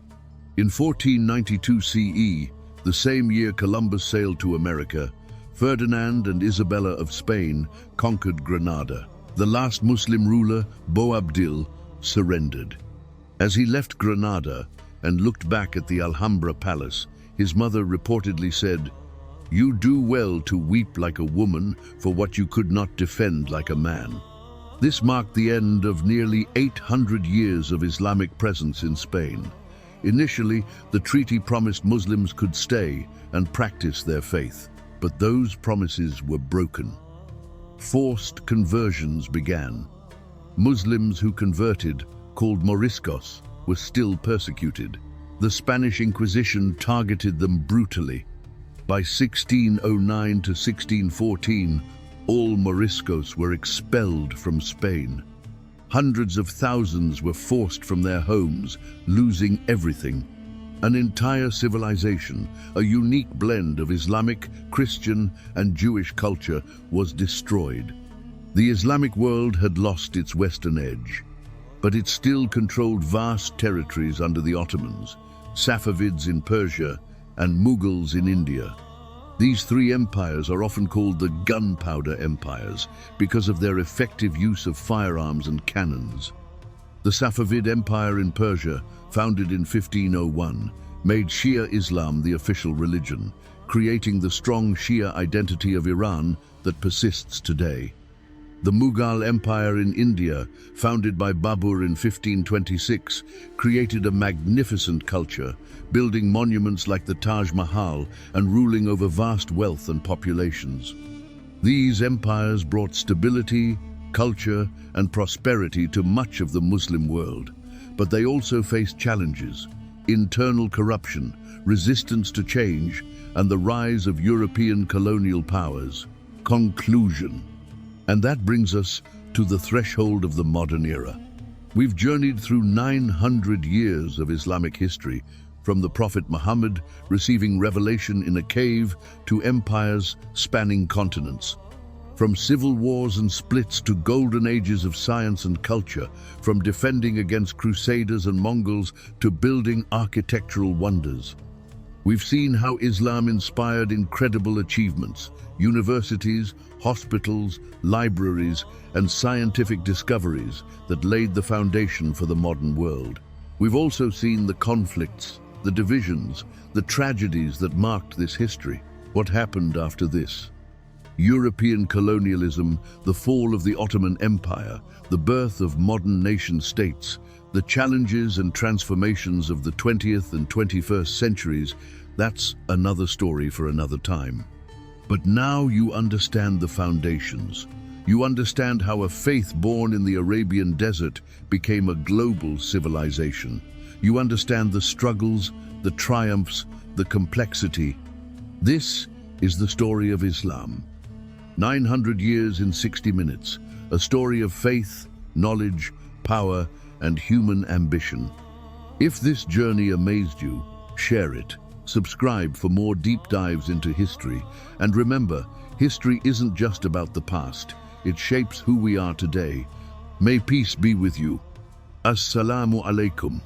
In 1492 CE, the same year Columbus sailed to America, Ferdinand and Isabella of Spain conquered Granada. The last Muslim ruler, Boabdil, surrendered. As he left Granada and looked back at the Alhambra palace, his mother reportedly said, "You do well to weep like a woman for what you could not defend like a man." This marked the end of nearly 800 years of Islamic presence in Spain. Initially, the treaty promised Muslims could stay and practice their faith, but those promises were broken. forced conversions began. Muslims who converted, called Moriscos, were still persecuted. The Spanish Inquisition targeted them brutally. By 1609 to 1614, all Moriscos were expelled from Spain. Hundreds of thousands were forced from their homes, losing everything. An entire civilization, a unique blend of Islamic, Christian, and Jewish culture, was destroyed. The Islamic world had lost its western edge, but it still controlled vast territories under the Ottomans, Safavids in Persia, and Mughals in India. These three empires are often called the gunpowder empires because of their effective use of firearms and cannons. The Safavid Empire in Persia, founded in 1501, made Shia Islam the official religion, creating the strong Shia identity of Iran that persists today. The Mughal Empire in India, founded by Babur in 1526, created a magnificent culture, building monuments like the Taj Mahal and ruling over vast wealth and populations. These empires brought stability, culture, and prosperity to much of the Muslim world, but they also faced challenges: internal corruption, resistance to change, and the rise of European colonial powers. Conclusion. And that brings us to the threshold of the modern era. We've journeyed through 900 years of Islamic history, from the Prophet Muhammad receiving revelation in a cave to empires spanning continents. From civil wars and splits to golden ages of science and culture, from defending against Crusaders and Mongols to building architectural wonders. We've seen how Islam inspired incredible achievements: universities, hospitals, libraries, and scientific discoveries that laid the foundation for the modern world. We've also seen the conflicts, the divisions, the tragedies that marked this history. What happened after this? European colonialism, the fall of the Ottoman Empire, the birth of modern nation-states, the challenges and transformations of the 20th and 21st centuries, that's another story for another time. But now you understand the foundations. You understand how a faith born in the Arabian desert became a global civilization. You understand the struggles, the triumphs, the complexity. This is the story of Islam. 900 years in 60 minutes, a story of faith, knowledge, power, and human ambition. If this journey amazed you, share it. Subscribe for more deep dives into history. And remember, history isn't just about the past. It shapes who we are today. May peace be with you. Assalamu alaikum.